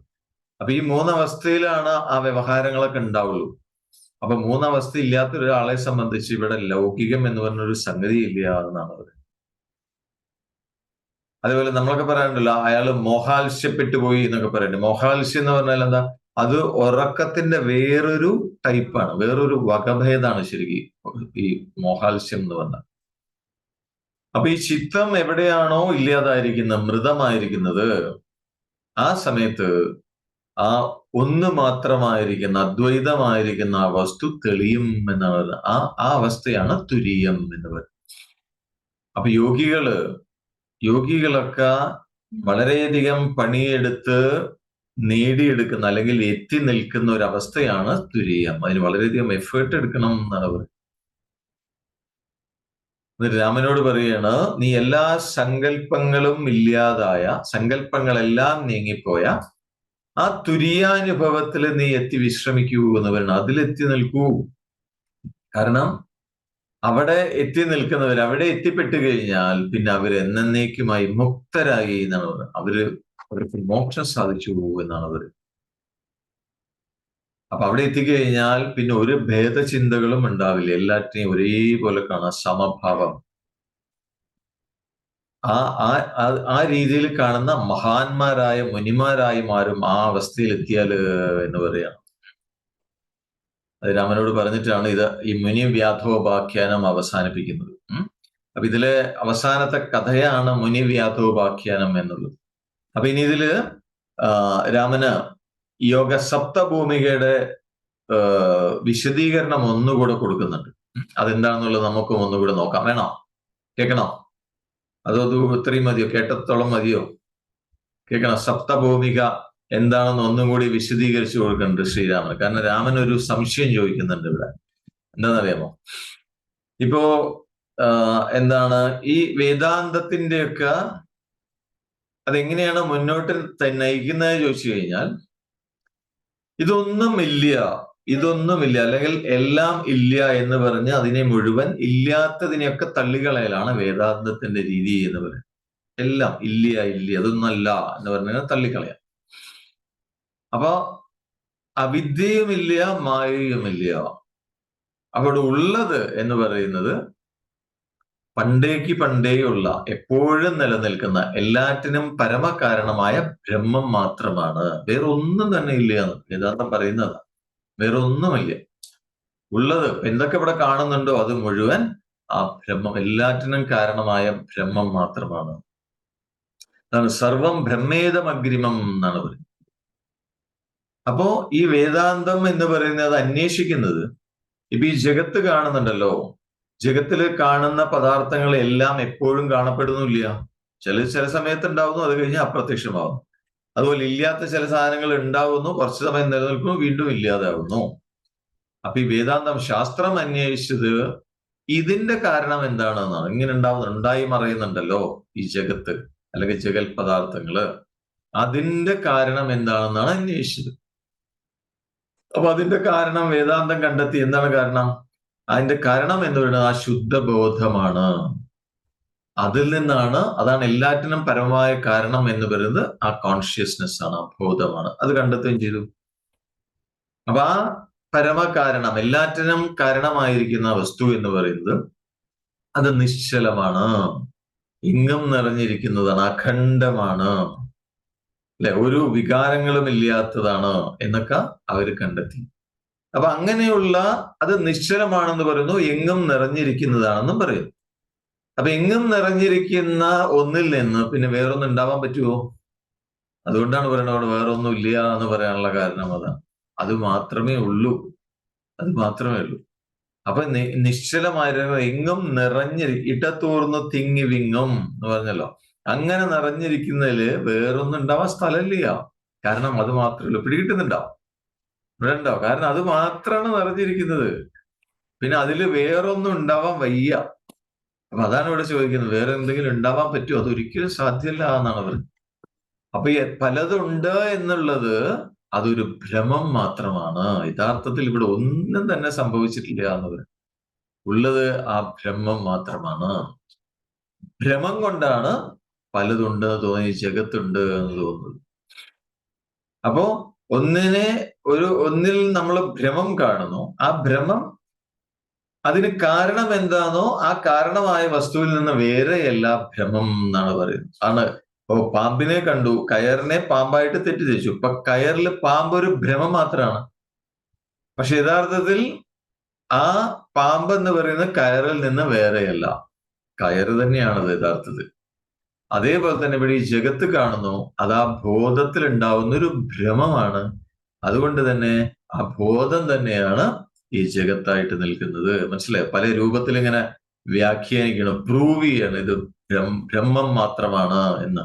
അപ്പൊ ഈ 3 അവസ്ഥയിലാണ് ആ വ്യവഹാരങ്ങളൊക്കെ ഉണ്ടാവുള്ളൂ. അപ്പൊ 3 അവസ്ഥ ഇല്ലാത്ത ഒരാളെ സംബന്ധിച്ച് ഇവിടെ ലൗകികം എന്ന് പറഞ്ഞൊരു സംഗതി ഇല്ല എന്നാണ് പറയുന്നത്. അതേപോലെ നമ്മളൊക്കെ പറയാറുണ്ടല്ലോ, അയാൾ മോഹാത്സ്യപ്പെട്ടു പോയി എന്നൊക്കെ പറയുന്നുണ്ട്. മോഹാത്സ്യം എന്ന് പറഞ്ഞാൽ എന്താ? അത് ഉറക്കത്തിന്റെ വേറൊരു ടൈപ്പാണ്, വേറൊരു വകഭേദമാണ് ശരിക്കും ഈ മോഹാത്സ്യം എന്ന് പറഞ്ഞാൽ. അപ്പൊ ഈ ചിത്തം എവിടെയാണോ ഇല്ലാതായിരിക്കുന്നത്, മൃതമായിരിക്കുന്നത്, ആ സമയത്ത് ആ ഒന്ന് മാത്രമായിരിക്കുന്ന അദ്വൈതമായിരിക്കുന്ന ആ വസ്തു തെളിയും എന്നാണ് പറയുന്നത്. ആ അവസ്ഥയാണ് തുരീയം എന്ന് പറയുന്നത്. അപ്പൊ യോഗികളൊക്കെ വളരെയധികം പണിയെടുത്ത് നേടിയെടുക്കുന്ന അല്ലെങ്കിൽ എത്തി നിൽക്കുന്ന ഒരു അവസ്ഥയാണ് തുരീയം. അതിന് വളരെയധികം എഫേർട്ട് എടുക്കണം എന്നാണ് പറയുന്നത്. രാമനോട് പറയാണ്, നീ എല്ലാ സങ്കല്പങ്ങളും ഇല്ലാതായ, സങ്കല്പങ്ങളെല്ലാം നീങ്ങിപ്പോയ ആ തുര്യാനുഭവത്തിൽ നീ എത്തി വിശ്രമിക്കൂ എന്ന് പറയണം. അതിലെത്തി നിൽക്കൂ. കാരണം അവിടെ എത്തി നിൽക്കുന്നവർ അവിടെ എത്തിപ്പെട്ടു കഴിഞ്ഞാൽ പിന്നെ അവർ എന്നേക്കുമായി മുക്തരായി എന്നാണ് പറയുന്നത്. അവർക്ക് മോക്ഷം സാധിച്ചു എന്നാണ് അവർ. അപ്പൊ അവിടെ എത്തിക്കഴിഞ്ഞാൽ പിന്നെ ഒരു ഭേദചിന്തകളും ഉണ്ടാവില്ല. എല്ലാറ്റിനെയും ഒരേപോലെ കാണാം, സമഭാവം. ആ രീതിയിൽ കാണുന്ന മഹാന്മാരായ മുനിമാരായി മാറും ആ അവസ്ഥയിൽ എത്തിയാൽ എന്ന് പറയാം. അത് രാമനോട് പറഞ്ഞിട്ടാണ് ഈ മുനി വ്യാധോപാഖ്യാനം അവസാനിപ്പിക്കുന്നത്. അപ്പൊ ഇതിലെ അവസാനത്തെ കഥയാണ് മുനി വ്യാധോപാഖ്യാനം എന്നുള്ളത്. അപ്പൊ ഇനി ഇതില് രാമന് യോഗ സപ്തഭൂമികയുടെ വിശദീകരണം ഒന്നുകൂടെ കൊടുക്കുന്നുണ്ട്. അതെന്താണെന്നുള്ളത് നമുക്കും ഒന്നുകൂടെ നോക്കാം. വേണോ? കേൾക്കണോ? അതോ ഇത്രയും മതിയോ? കേട്ടത്തോളം മതിയോ? കേൾക്കണം. സപ്തഭൂമിക എന്താണെന്ന് ഒന്നും കൂടി വിശദീകരിച്ചു കൊടുക്കുന്നുണ്ട് ശ്രീരാമൻ. കാരണം രാമൻ ഒരു സംശയം ചോദിക്കുന്നുണ്ട് ഇവിടെ. എന്താണെന്നറിയാമോ? ഇപ്പോ എന്താണ് ഈ വേദാന്തത്തിന്റെയൊക്കെ അതെങ്ങനെയാണ് മുന്നോട്ട് നയിക്കുന്നത് ചോദിച്ചു കഴിഞ്ഞാൽ, ഇതൊന്നുമില്ല അല്ലെങ്കിൽ എല്ലാം ഇല്ല എന്ന് പറഞ്ഞ് അതിനെ മുഴുവൻ ഇല്ലാത്തതിനെയൊക്കെ തള്ളിക്കളയലാണ് വേദാന്തത്തിന്റെ രീതി എന്ന് പറയുന്നത്. എല്ലാം ഇല്ല അതൊന്നല്ല എന്ന് പറഞ്ഞാൽ തള്ളിക്കളയാം. അപ്പൊ അവിദ്യയുമില്ല, മായയുമില്ല. അവിടെ ഉള്ളത് എന്ന് പറയുന്നത് പണ്ടേയുള്ള എപ്പോഴും നിലനിൽക്കുന്ന എല്ലാറ്റിനും പരമകാരണമായ ബ്രഹ്മം മാത്രമാണ്. വേറെ ഒന്നും തന്നെ ഇല്ല എന്ന് വേദാന്തം പറയുന്നതാണ്. വേറെ ഒന്നുമില്ല. ഉള്ളത് എന്തൊക്കെ ഇവിടെ കാണുന്നുണ്ടോ അത് മുഴുവൻ ആ ബ്രഹ്മം, എല്ലാറ്റിനും കാരണമായ ബ്രഹ്മം മാത്രമാണ്. അതാണ് സർവം ബ്രഹ്മേദമഗ്രിമം എന്നാണ് പറയുന്നത്. അപ്പോ ഈ വേദാന്തം എന്ന് പറയുന്നത് അന്വേഷിക്കുന്നത്, ഇപ്പൊ ഈ ജഗത്ത് കാണുന്നുണ്ടല്ലോ, ജഗത്തില് കാണുന്ന പദാർത്ഥങ്ങളെല്ലാം എപ്പോഴും കാണപ്പെടുന്നില്ല. ചില സമയത്ത് ഉണ്ടാവുന്നു, അത് കഴിഞ്ഞ് അപ്രത്യക്ഷമാവുന്നു. അതുപോലെ ഇല്ലാത്ത ചില സാധനങ്ങൾ ഉണ്ടാവുന്നു, കുറച്ചു സമയം നിലനിൽക്കുന്നു, വീണ്ടും ഇല്ലാതാവുന്നു. അപ്പൊ ഈ വേദാന്തം ശാസ്ത്രം അന്വേഷിച്ചത് ഇതിന്റെ കാരണം എന്താണെന്നാണ്. ഇങ്ങനെ ഉണ്ടായി മറയുന്നുണ്ടല്ലോ ഈ ജഗത്ത് അല്ലെങ്കിൽ ജഗൽ പദാർത്ഥങ്ങള്, അതിന്റെ കാരണം എന്താണെന്നാണ് അന്വേഷിച്ചത്. അപ്പൊ അതിന്റെ കാരണം വേദാന്തം കണ്ടെത്തി. എന്താണ് കാരണം? അതിന്റെ കാരണം എന്ന് പറയുന്നത് ആ ശുദ്ധബോധമാണ്. അതിൽ നിന്നാണ്, അതാണ് എല്ലാറ്റിനും പരമമായ കാരണം എന്ന് പറയുന്നത് ആ കോൺഷ്യസ്നെസ് ആണ്, ആ ബോധമാണ്. അത് കണ്ടെത്തുകയും ചെയ്തു. അപ്പൊ ആ പരമകാരണം, എല്ലാറ്റിനും കാരണമായിരിക്കുന്ന വസ്തു എന്ന് പറയുന്നത് അത് നിശ്ചലമാണ്, ഇങ്ങും നിറഞ്ഞിരിക്കുന്നതാണ്, അഖണ്ഡമാണ്, അല്ലെ, ഒരു വികാരങ്ങളും ഇല്ലാത്തതാണ് എന്നൊക്കെ അവർ കണ്ടെത്തി. അപ്പൊ അങ്ങനെയുള്ള അത് നിശ്ചലമാണെന്ന് പറയുന്നു, എങ്ങും നിറഞ്ഞിരിക്കുന്നതാണെന്നും പറയുന്നു. അപ്പൊ എങ്ങും നിറഞ്ഞിരിക്കുന്ന ഒന്നിൽ നിന്ന് പിന്നെ വേറൊന്നും ഉണ്ടാവാൻ പറ്റുമോ? അതുകൊണ്ടാണ് പറയുന്നത് അവിടെ വേറൊന്നും ഇല്ല എന്ന് പറയാനുള്ള കാരണം അതാണ്. അത് മാത്രമേ ഉള്ളൂ. അപ്പൊ നിശ്ചലമായിരുന്നു, എങ്ങും ഇടത്തൂർന്ന് തിങ്ങി വിങ്ങും എന്ന് പറഞ്ഞല്ലോ. അങ്ങനെ നിറഞ്ഞിരിക്കുന്നതില് വേറൊന്നും ഉണ്ടാവാൻ സ്ഥലമില്ല. കാരണം അത് മാത്രമേ പിടികിട്ടുന്നുണ്ടാവും. ഇവിടെ ഉണ്ടാവും. കാരണം അത് മാത്രമാണ് നിറഞ്ഞിരിക്കുന്നത്. പിന്നെ അതില് വേറൊന്നും ഉണ്ടാവാൻ വയ്യ. അപ്പൊ അതാണ് ഇവിടെ ചോദിക്കുന്നത്, വേറെ എന്തെങ്കിലും ഉണ്ടാവാൻ പറ്റുമോ? അതൊരിക്കലും സാധ്യമല്ല എന്നാണ് പറയുന്നത്. അപ്പൊ പലതുണ്ട് എന്നുള്ളത് അതൊരു ഭ്രമം മാത്രമാണ്. യഥാർത്ഥത്തിൽ ഇവിടെ ഒന്നും തന്നെ സംഭവിച്ചിട്ടില്ല എന്ന് പറയും. ഉള്ളത് ആ ബ്രഹ്മം മാത്രമാണ്. ഭ്രമം കൊണ്ടാണ് പലതുണ്ട് തോന്നി, ജഗത്തുണ്ട് എന്ന് തോന്നുന്നത്. അപ്പോ ഒന്നിൽ നമ്മൾ ഭ്രമം കാണുന്നു. ആ ഭ്രമം, അതിന് കാരണം എന്താണോ ആ കാരണമായ വസ്തുവിൽ നിന്ന് വേറെയല്ല ഭ്രമം എന്നാണ് പറയുന്നത്. പാമ്പിനെ കണ്ടു, കയറിനെ പാമ്പായിട്ട് തെറ്റിദ്ധരിച്ചു. ഇപ്പൊ കയറിൽ പാമ്പ് ഒരു ഭ്രമം മാത്രമാണ്. പക്ഷെ യഥാർത്ഥത്തിൽ ആ പാമ്പ് എന്ന് പറയുന്നത് കയറിൽ നിന്ന് വേറെയല്ല, കയറ് തന്നെയാണത് യഥാർത്ഥത്തിൽ. അതേപോലെ തന്നെ ഇവിടെ ഈ ജഗത്ത് കാണുന്നു, അത് ആ ബോധത്തിൽ ഉണ്ടാവുന്ന ഒരു ഭ്രമമാണ്. അതുകൊണ്ട് തന്നെ ആ ബോധം തന്നെയാണ് ഈ ജഗത്തായിട്ട് നിൽക്കുന്നത്. മനസ്സിലായോ? പല രൂപത്തിൽ ഇങ്ങനെ വ്യാഖ്യാനിക്കണം, പ്രൂവ് ചെയ്യണം ഇത് ബ്രഹ്മം മാത്രമാണ് എന്ന്,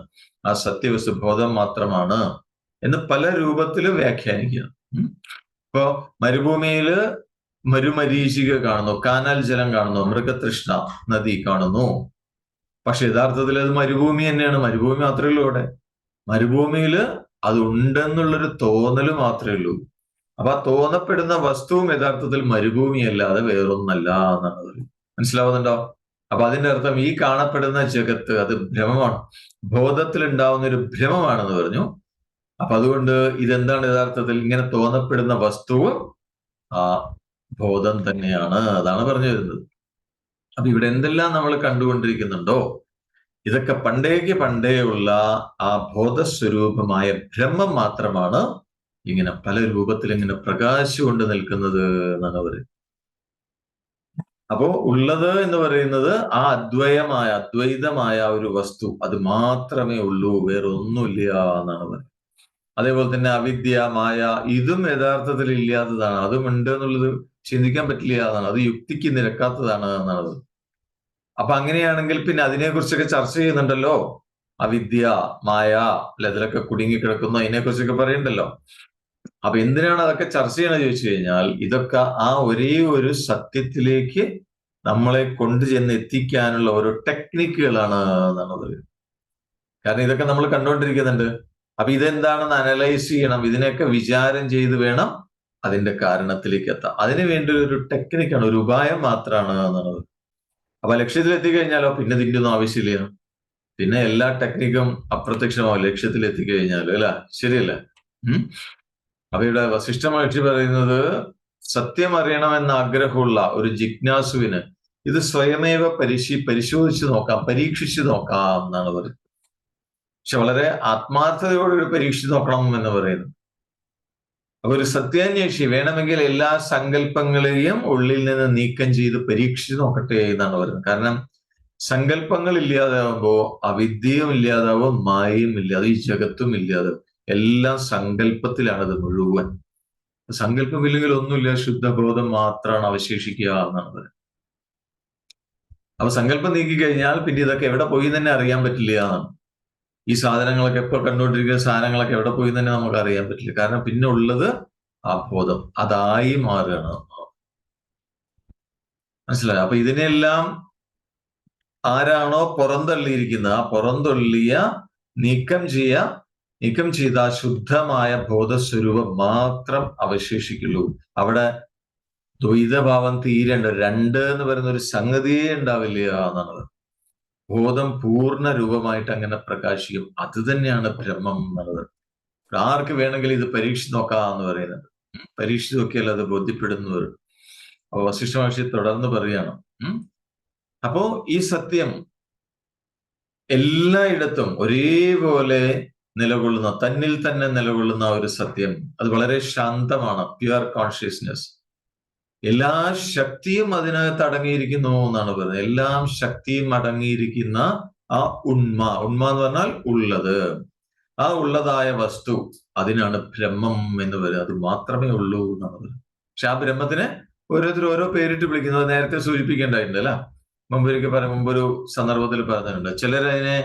ആ സത്യവസ്തു ബോധം മാത്രമാണ് എന്ന് പല രൂപത്തിലും വ്യാഖ്യാനിക്കണം. ഇപ്പോ മരുഭൂമിയില് മരുമരീചിക കാണുന്നു, കാനൽ ജലം കാണുന്നു, മൃഗതൃഷ്ണ നദി കാണുന്നു. പക്ഷെ യഥാർത്ഥത്തിൽ അത് മരുഭൂമി തന്നെയാണ്. മരുഭൂമി മാത്രമേ ഉള്ളൂ അവിടെ. മരുഭൂമിയില് അത് ഉണ്ടെന്നുള്ളൊരു തോന്നല് മാത്രമേ ഉള്ളൂ. അപ്പൊ ആ തോന്നപ്പെടുന്ന വസ്തുവും യഥാർത്ഥത്തിൽ മരുഭൂമി അല്ലാതെ വേറൊന്നല്ല എന്നാണ് പറയുന്നത്. മനസ്സിലാവുന്നുണ്ടോ? അപ്പൊ അതിന്റെ അർത്ഥം ഈ കാണപ്പെടുന്ന ജഗത്ത് അത് ഭ്രമമാണ്, ബോധത്തിൽ ഉണ്ടാവുന്ന ഒരു ഭ്രമമാണെന്ന് പറഞ്ഞു. അപ്പൊ അതുകൊണ്ട് ഇതെന്താണ് യഥാർത്ഥത്തിൽ? ഇങ്ങനെ തോന്നപ്പെടുന്ന വസ്തുവും ആ ബോധം തന്നെയാണ്. അതാണ് പറഞ്ഞു വരുന്നത്. അപ്പൊ ഇവിടെ എന്തെല്ലാം നമ്മൾ കണ്ടുകൊണ്ടിരിക്കുന്നുണ്ടോ, ഇതൊക്കെ പണ്ടേ ഉള്ള ആ ബോധസ്വരൂപമായ ബ്രഹ്മം മാത്രമാണ് ഇങ്ങനെ പല രൂപത്തിൽ ഇങ്ങനെ പ്രകാശിച്ചുകൊണ്ട് നിൽക്കുന്നത് എന്നാണ് പറയുന്നത്. അപ്പോ ഉള്ളത് എന്ന് പറയുന്നത് ആ അദ്വൈതമായ ഒരു വസ്തു, അത് മാത്രമേ ഉള്ളൂ, വേറെ ഒന്നുമില്ല എന്നാണ് പറയുന്നത്. അതേപോലെ തന്നെ അവിദ്യ, മായ, ഇതും യഥാർത്ഥത്തിൽ ഇല്ലാത്തതാണ്. അതും ഉണ്ട് എന്നുള്ളത് ചിന്തിക്കാൻ പറ്റില്ല എന്നാണ്, അത് യുക്തിക്ക് നിരക്കാത്തതാണ് എന്നാണ്. അപ്പൊ അങ്ങനെയാണെങ്കിൽ പിന്നെ അതിനെക്കുറിച്ചൊക്കെ ചർച്ച ചെയ്യുന്നുണ്ടല്ലോ. അവിദ്യ, മായ, അല്ല ഇതിലൊക്കെ കുടുങ്ങിക്കിടക്കുന്നു, അതിനെക്കുറിച്ചൊക്കെ പറയുന്നുണ്ടല്ലോ. അപ്പൊ എന്തിനാണ് അതൊക്കെ ചർച്ച ചെയ്യണമെന്ന് ചോദിച്ചു കഴിഞ്ഞാൽ, ഇതൊക്കെ ആ ഒരേ ഒരു സത്യത്തിലേക്ക് നമ്മളെ കൊണ്ടുചെന്ന് എത്തിക്കാനുള്ള ഓരോ ടെക്നിക്കുകളാണ് എന്നാണ് പറയുന്നത്. കാരണം ഇതൊക്കെ നമ്മൾ കണ്ടുകൊണ്ടിരിക്കുന്നുണ്ട്. അപ്പൊ ഇതെന്താണെന്ന് അനലൈസ് ചെയ്യണം, ഇതിനെയൊക്കെ വിചാരം ചെയ്ത് വേണം അതിന്റെ കാരണത്തിലേക്ക് എത്താം. അതിനു വേണ്ടി ഒരു ടെക്നിക്കാണ്, ഒരു ഉപായം മാത്രമാണ് എന്നുള്ളത്. അപ്പൊ ലക്ഷ്യത്തിൽ എത്തിക്കഴിഞ്ഞാലോ പിന്നെ ഇതിന്റെ ഒന്നും ആവശ്യമില്ല. പിന്നെ എല്ലാ ടെക്നിക്കും അപ്രത്യക്ഷമാവും ലക്ഷ്യത്തിൽ എത്തിക്കഴിഞ്ഞാലോ, അല്ല? ശരിയല്ല? അപ്പൊ ഇവിടെ വസിഷ്ഠ മഹർഷി പറയുന്നത്, സത്യം അറിയണമെന്ന ആഗ്രഹമുള്ള ഒരു ജിജ്ഞാസുവിന് ഇത് സ്വയമേവ പരിശോധിച്ചു നോക്കാം, പരീക്ഷിച്ചു നോക്കാം എന്നാണ് പറയുന്നത്. പക്ഷെ വളരെ ആത്മാർത്ഥതയോടെ പരീക്ഷിച്ചു നോക്കണം എന്ന് പറയുന്നു. അപ്പൊ ഒരു സത്യാന്വേഷി വേണമെങ്കിൽ എല്ലാ സങ്കല്പങ്ങളെയും ഉള്ളിൽ നിന്ന് നീക്കം ചെയ്ത് പരീക്ഷിച്ചു നോക്കട്ടെ എന്നാണ് പറയുന്നത്. കാരണം സങ്കല്പങ്ങൾ ഇല്ലാതാവുമ്പോ അവിദ്യയും ഇല്ലാതാവും, മായയും ഇല്ലാതെ ഈ ജഗത്തും ഇല്ലാതാവും. എല്ലാം സങ്കല്പത്തിലാണത് മുഴുവൻ. സങ്കല്പമില്ലെങ്കിൽ ഒന്നുമില്ല, ശുദ്ധബോധം മാത്രമാണ് അവശേഷിക്കുക എന്നാണ് പറയുന്നത്. അപ്പൊ സങ്കല്പം നീക്കിക്കഴിഞ്ഞാൽ പിന്നെ ഇതൊക്കെ എവിടെ പോയി തന്നെ അറിയാൻ പറ്റില്ല എന്നാണ്. ഈ സാധനങ്ങളൊക്കെ എപ്പോൾ കണ്ടുകൊണ്ടിരിക്കുന്ന സാധനങ്ങളൊക്കെ എവിടെ പോയി തന്നെ നമുക്ക് അറിയാൻ പറ്റില്ല. കാരണം പിന്നെ ഉള്ളത് ആ ബോധം, അതായി മാറുകയാണ്. മനസ്സിലായോ? അപ്പൊ ഇതിനെല്ലാം ആരാണോ പുറന്തള്ളിയിരിക്കുന്നത്, ആ പുറന്തള്ളിയ നീക്കം ചെയ്ത ശുദ്ധമായ ബോധസ്വരൂപം മാത്രം അവശേഷിക്കുള്ളൂ. അവിടെ ദ്വൈതഭാവം തീരേണ്ട, രണ്ട് എന്ന് പറയുന്ന ഒരു സംഗതിയേ ഉണ്ടാവില്ല എന്നാണ്. ബോധം പൂർണ്ണ രൂപമായിട്ട് അങ്ങനെ പ്രകാശിക്കും. അത് തന്നെയാണ് ബ്രഹ്മം എന്നുള്ളത്. ആർക്ക് വേണമെങ്കിലും ഇത് പരീക്ഷിച്ച് നോക്കാം എന്ന് പറയുന്നത്. പരീക്ഷിച്ച് നോക്കിയാൽ അത് ബോധ്യപ്പെടുന്നവർ. അപ്പൊ വസിഷ്ഠ മഹർഷി തുടർന്ന് പറയാണ്, അപ്പോ ഈ സത്യം എല്ലായിടത്തും ഒരേപോലെ നിലകൊള്ളുന്ന, തന്നിൽ തന്നെ നിലകൊള്ളുന്ന ഒരു സത്യം, അത് വളരെ ശാന്തമാണ്, പ്യുവർ കോൺഷ്യസ്നെസ്. എല്ലാ ശക്തിയും അതിനകത്ത് അടങ്ങിയിരിക്കുന്നു എന്നാണ് പറയുന്നത്. എല്ലാം ശക്തിയും അടങ്ങിയിരിക്കുന്ന ആ ഉണ്മ എന്ന് പറഞ്ഞാൽ ഉള്ളത്, ആ ഉള്ളതായ വസ്തു, അതിനാണ് ബ്രഹ്മം എന്ന് പറയുന്നത്. അത് മാത്രമേ ഉള്ളൂ എന്നാണ് പറയുന്നത്. പക്ഷെ ആ ബ്രഹ്മത്തിനെ ഓരോരുത്തർ ഓരോ പേരിട്ട് വിളിക്കുന്നത് നേരത്തെ സൂചിപ്പിക്കേണ്ടായിട്ടുണ്ട് അല്ല? മുമ്പൊരു സന്ദർഭത്തിൽ പറഞ്ഞിട്ടുണ്ട്. ചിലരതിനെ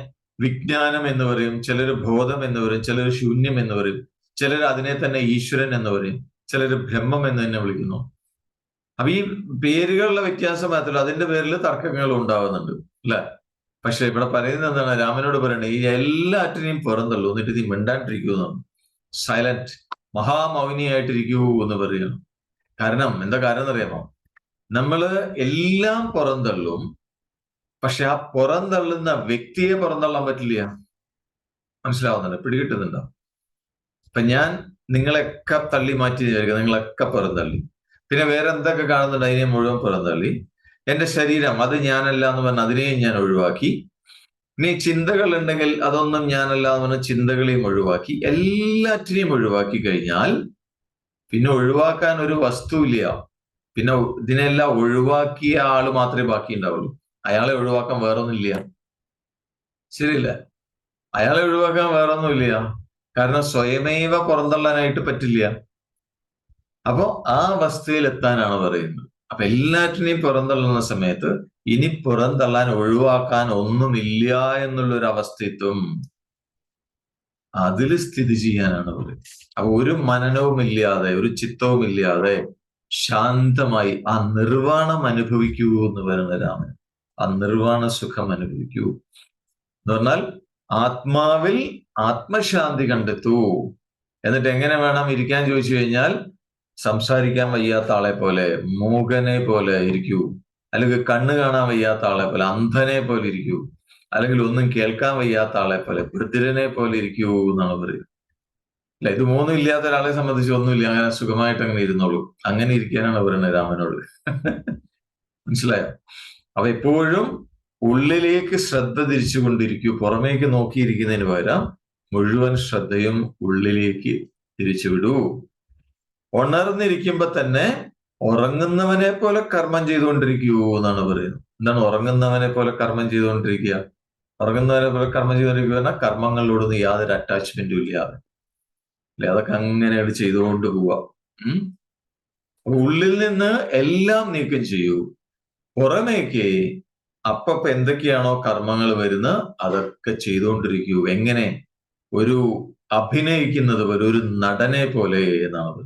വിജ്ഞാനം എന്ന് പറയും, ചിലർ ബോധം എന്ന് പറയും, ചിലർ ശൂന്യം എന്ന് പറയും, ചിലർ അതിനെ തന്നെ ഈശ്വരൻ എന്ന് പറയും, ചിലർ ബ്രഹ്മം എന്ന് തന്നെ വിളിക്കുന്നു. അപ്പൊ ഈ പേരുകളുടെ വ്യത്യാസം മാത്രമല്ല, അതിന്റെ പേരിൽ തർക്കങ്ങൾ ഉണ്ടാവുന്നുണ്ട് അല്ലെ? പക്ഷെ ഇവിടെ പറയുന്നത് എന്താണ്? രാമനോട് പറയണേ, ഈ എല്ലാറ്റിനെയും പുറന്തള്ളൂ, എന്നിട്ട് നീ മിണ്ടാണ്ടിരിക്കൂ എന്നാണ്. സൈലന്റ്, മഹാമൗനിയായിട്ടിരിക്കൂ എന്ന് പറയുകയാണ്. കാരണം എന്താ കാരണം എന്നറിയാമോ? നമ്മള് എല്ലാം പുറന്തള്ളും, പക്ഷെ ആ പുറന്തള്ളുന്ന വ്യക്തിയെ പുറന്തള്ളാൻ പറ്റില്ല. മനസ്സിലാവുന്നുണ്ട്? പിടികിട്ടുന്നുണ്ടോ? ഇപ്പൊ ഞാൻ നിങ്ങളെയൊക്കെ തള്ളി മാറ്റി വിചാരിക്കുക, നിങ്ങളൊക്കെ പുറന്തള്ളി. പിന്നെ വേറെ എന്തൊക്കെ കാണുന്നുണ്ട് അതിനെ മുഴുവൻ പുറന്തള്ളി. എന്റെ ശരീരം അത് ഞാനല്ല എന്ന് പറഞ്ഞ് അതിനെയും ഞാൻ ഒഴിവാക്കി. ഇനി ചിന്തകൾ ഉണ്ടെങ്കിൽ അതൊന്നും ഞാനല്ല എന്ന് പറഞ്ഞ ചിന്തകളെയും ഒഴിവാക്കി. എല്ലാറ്റിനെയും ഒഴിവാക്കി കഴിഞ്ഞാൽ പിന്നെ ഒഴിവാക്കാൻ ഒരു വസ്തുവില്ല. പിന്നെ ഇതിനെല്ലാം ഒഴിവാക്കിയ ആള് മാത്രമേ ബാക്കി ഉണ്ടാവുള്ളൂ. അയാളെ ഒഴിവാക്കാൻ വേറൊന്നുമില്ല. ശരിയല്ലേ? അയാളെ ഒഴിവാക്കാൻ വേറൊന്നുമില്ല. കാരണം സ്വയമേവ പുറന്തള്ളാനായിട്ട് പറ്റില്ല. അപ്പോ ആ അവസ്ഥയിൽ എത്താനാണ് പറയുന്നത്. അപ്പൊ എല്ലാറ്റിനെയും പുറന്തള്ളുന്ന സമയത്ത് ഇനി പുറന്തള്ളാൻ, ഒഴിവാക്കാൻ ഒന്നുമില്ല എന്നുള്ളൊരു അവസ്ഥയത്വം അതിൽ സ്ഥിതി ചെയ്യാനാണ് പറയുന്നത്. അപ്പൊ ഒരു മനനവും ഇല്ലാതെ, ഒരു ചിത്തവും ഇല്ലാതെ ശാന്തമായി ആ നിർവ്വാണം അനുഭവിക്കൂ എന്ന് പറയുന്ന രാമൻ. ആ നിർവ്വാണ സുഖം അനുഭവിക്കൂ എന്ന് പറഞ്ഞാൽ ആത്മാവിൽ ആത്മശാന്തി കണ്ടെത്തൂ. എന്നിട്ട് എങ്ങനെ വേണം ഇരിക്കാൻ ചോദിച്ചു കഴിഞ്ഞാൽ, സംസാരിക്കാൻ വയ്യാത്ത ആളെ പോലെ, മൂകനെ പോലെ ഇരിക്കൂ. അല്ലെങ്കിൽ കണ്ണ് കാണാൻ വയ്യാത്ത ആളെ പോലെ, അന്ധനെ പോലെ ഇരിക്കൂ. അല്ലെങ്കിൽ ഒന്നും കേൾക്കാൻ വയ്യാത്ത ആളെ പോലെ, വൃദ്ധരനെ പോലെ ഇരിക്കൂ എന്നാണ് പറയുന്നത്. അല്ല, ഇത് മൂന്നും ഇല്ലാത്ത ഒരാളെ സംബന്ധിച്ച് ഒന്നുമില്ല, അങ്ങനെ സുഖമായിട്ട് അങ്ങനെ ഇരുന്നോളൂ. അങ്ങനെ ഇരിക്കാനാണ് പറയുന്നത് രാമനോട്. മനസ്സിലായോ? അപ്പൊ എപ്പോഴും ഉള്ളിലേക്ക് ശ്രദ്ധ തിരിച്ചുകൊണ്ടിരിക്കൂ. പുറമേക്ക് നോക്കിയിരിക്കുന്നതിന് പകരം മുഴുവൻ ശ്രദ്ധയും ഉള്ളിലേക്ക് തിരിച്ചുവിടൂ. ഉണർന്നിരിക്കുമ്പോ തന്നെ ഉറങ്ങുന്നവനെ പോലെ കർമ്മം ചെയ്തുകൊണ്ടിരിക്കൂ എന്നാണ് പറയുന്നത്. എന്താണ് ഉറങ്ങുന്നവനെ പോലെ കർമ്മം ചെയ്തുകൊണ്ടിരിക്കുക? ഉറങ്ങുന്നവനെ പോലെ കർമ്മം ചെയ്തുകൊണ്ടിരിക്കുക പറഞ്ഞാൽ കർമ്മങ്ങളിലൂടെ യാതൊരു അറ്റാച്ച്മെന്റും ഇല്ലാതെ, അല്ലെ, അതൊക്കെ അങ്ങനെ ചെയ്തുകൊണ്ട് പോവാ. ഉള്ളിൽ നിന്ന് എല്ലാം നീക്കം ചെയ്യൂ. പുറമേക്ക് അപ്പപ്പ എന്തൊക്കെയാണോ കർമ്മങ്ങൾ വരുന്നത് അതൊക്കെ ചെയ്തുകൊണ്ടിരിക്കൂ. എങ്ങനെ? ഒരു അഭിനയിക്കുന്നത് പോലെ, ഒരു നടനെ പോലെ എന്നാണ്.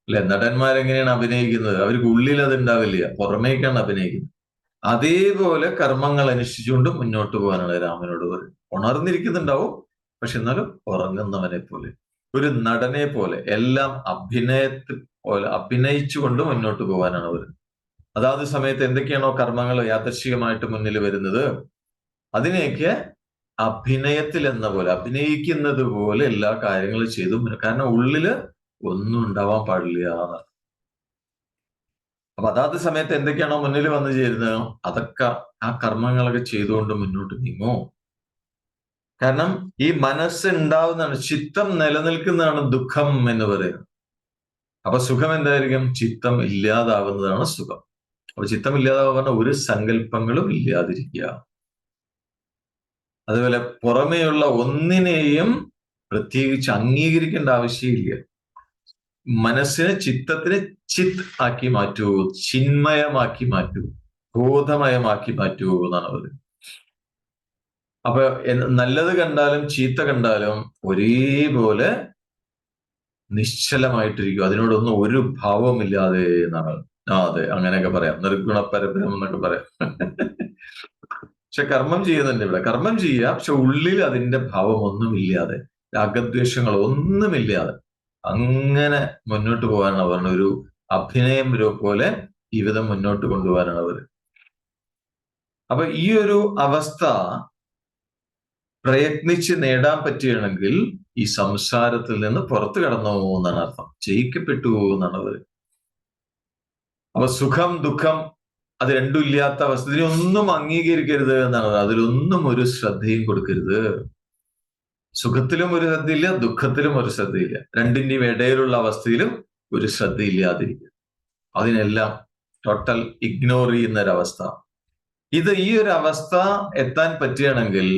അല്ലെ, നടന്മാരെങ്ങനെയാണ് അഭിനയിക്കുന്നത്? അവർക്ക് ഉള്ളിൽ അത് ഉണ്ടാവില്ല, പുറമേക്കാണ് അഭിനയിക്കുന്നത്. അതേപോലെ കർമ്മങ്ങൾ അനുഷ്ഠിച്ചുകൊണ്ട് മുന്നോട്ട് പോകാനാണ് രാമനോട് പറയുന്നത്. ഉണർന്നിരിക്കുന്നുണ്ടാവും, പക്ഷെ എന്നാലും ഉറങ്ങുന്നവനെ പോലെ, ഒരു നടനെ പോലെ, എല്ലാം അഭിനയത്തിൽ പോലെ അഭിനയിച്ചുകൊണ്ട് മുന്നോട്ട് പോകാനാണ് പറയുന്നത്. അതാത് സമയത്ത് എന്തൊക്കെയാണോ കർമ്മങ്ങൾ യാദൃശ്ചികമായിട്ട് മുന്നിൽ വരുന്നത് അതിനെയൊക്കെ അഭിനയത്തിൽ എന്ന പോലെ, അഭിനയിക്കുന്നത് പോലെ എല്ലാ കാര്യങ്ങളും ചെയ്തു. കാരണം ഉള്ളില് ഒന്നും ഉണ്ടാവാൻ പാടില്ല. അപ്പൊ അതാത് സമയത്ത് എന്തൊക്കെയാണോ മുന്നിൽ വന്നു ചേരുന്നത് അതൊക്കെ ആ കർമ്മങ്ങളൊക്കെ ചെയ്തുകൊണ്ട് മുന്നോട്ട് നീങ്ങും. കാരണം ഈ മനസ്സ് ഉണ്ടാവുന്നതാണ്, ചിത്തം നിലനിൽക്കുന്നതാണ് ദുഃഖം എന്ന് പറയുന്നത്. അപ്പൊ സുഖം എന്തായിരിക്കും? ചിത്തം ഇല്ലാതാവുന്നതാണ് സുഖം. അപ്പൊ ചിത്തം ഇല്ലാതാവുന്ന ഒരു സങ്കല്പങ്ങളും ഇല്ലാതിരിക്കുക. അതുപോലെ പുറമേയുള്ള ഒന്നിനെയും പ്രത്യേകിച്ച് അംഗീകരിക്കേണ്ട ആവശ്യമില്ല. മനസ്സിനെ, ചിത്തത്തിനെ ചിത് ആക്കി മാറ്റൂ, ചിന്മയമാക്കി മാറ്റൂ, ബോധമയമാക്കി മാറ്റൂ എന്നാണ് പറയുന്നത്. അപ്പൊ നല്ലത് കണ്ടാലും ചീത്ത കണ്ടാലും ഒരേപോലെ നിശ്ചലമായിട്ടിരിക്കും, അതിനോടൊന്നും ഒരു ഭാവമില്ലാതെ എന്നാണ്. അതെ, അങ്ങനെയൊക്കെ പറയാം, നിർഗുണ പരബ്രഹ്മം എന്നൊക്കെ പറയാം. പക്ഷെ കർമ്മം ചെയ്യുന്നുണ്ട് ഇവിടെ, കർമ്മം ചെയ്യുക, പക്ഷെ ഉള്ളിൽ അതിന്റെ ഭാവമൊന്നുമില്ലാതെ, രാഗദ്വേഷങ്ങൾ ഒന്നുമില്ലാതെ അങ്ങനെ മുന്നോട്ട് പോകാനാണ് പറഞ്ഞ, ഒരു അഭിനയം പോലെ ജീവിതം മുന്നോട്ട് കൊണ്ടുപോകാനാണ് അവർ. അപ്പൊ ഈ ഒരു അവസ്ഥ പ്രയത്നിച്ച് നേടാൻ പറ്റുകയാണെങ്കിൽ ഈ സംസാരത്തിൽ നിന്ന് പുറത്തു കടന്നു എന്നാണ് അർത്ഥം, ജയിക്കപ്പെട്ടു എന്നാണ് അവർ. അപ്പൊ സുഖം ദുഃഖം അത് രണ്ടും ഇല്ലാത്ത അവസ്ഥ, ഇതിനൊന്നും അംഗീകരിക്കരുത് എന്നാണ്, അതിലൊന്നും ഒരു ശ്രദ്ധയും കൊടുക്കരുത്. സുഖത്തിലും ഒരു ശ്രദ്ധയില്ല, ദുഃഖത്തിലും ഒരു ശ്രദ്ധയില്ല, രണ്ടിന്റെയും ഇടയിലുള്ള അവസ്ഥയിലും ഒരു ശ്രദ്ധയില്ലാതിരിക്കുക. അതിനെല്ലാം ടോട്ടൽ ഇഗ്നോർ ചെയ്യുന്ന ഒരവസ്ഥ. ഈ ഒരു അവസ്ഥ എത്താൻ പറ്റുകയാണെങ്കിൽ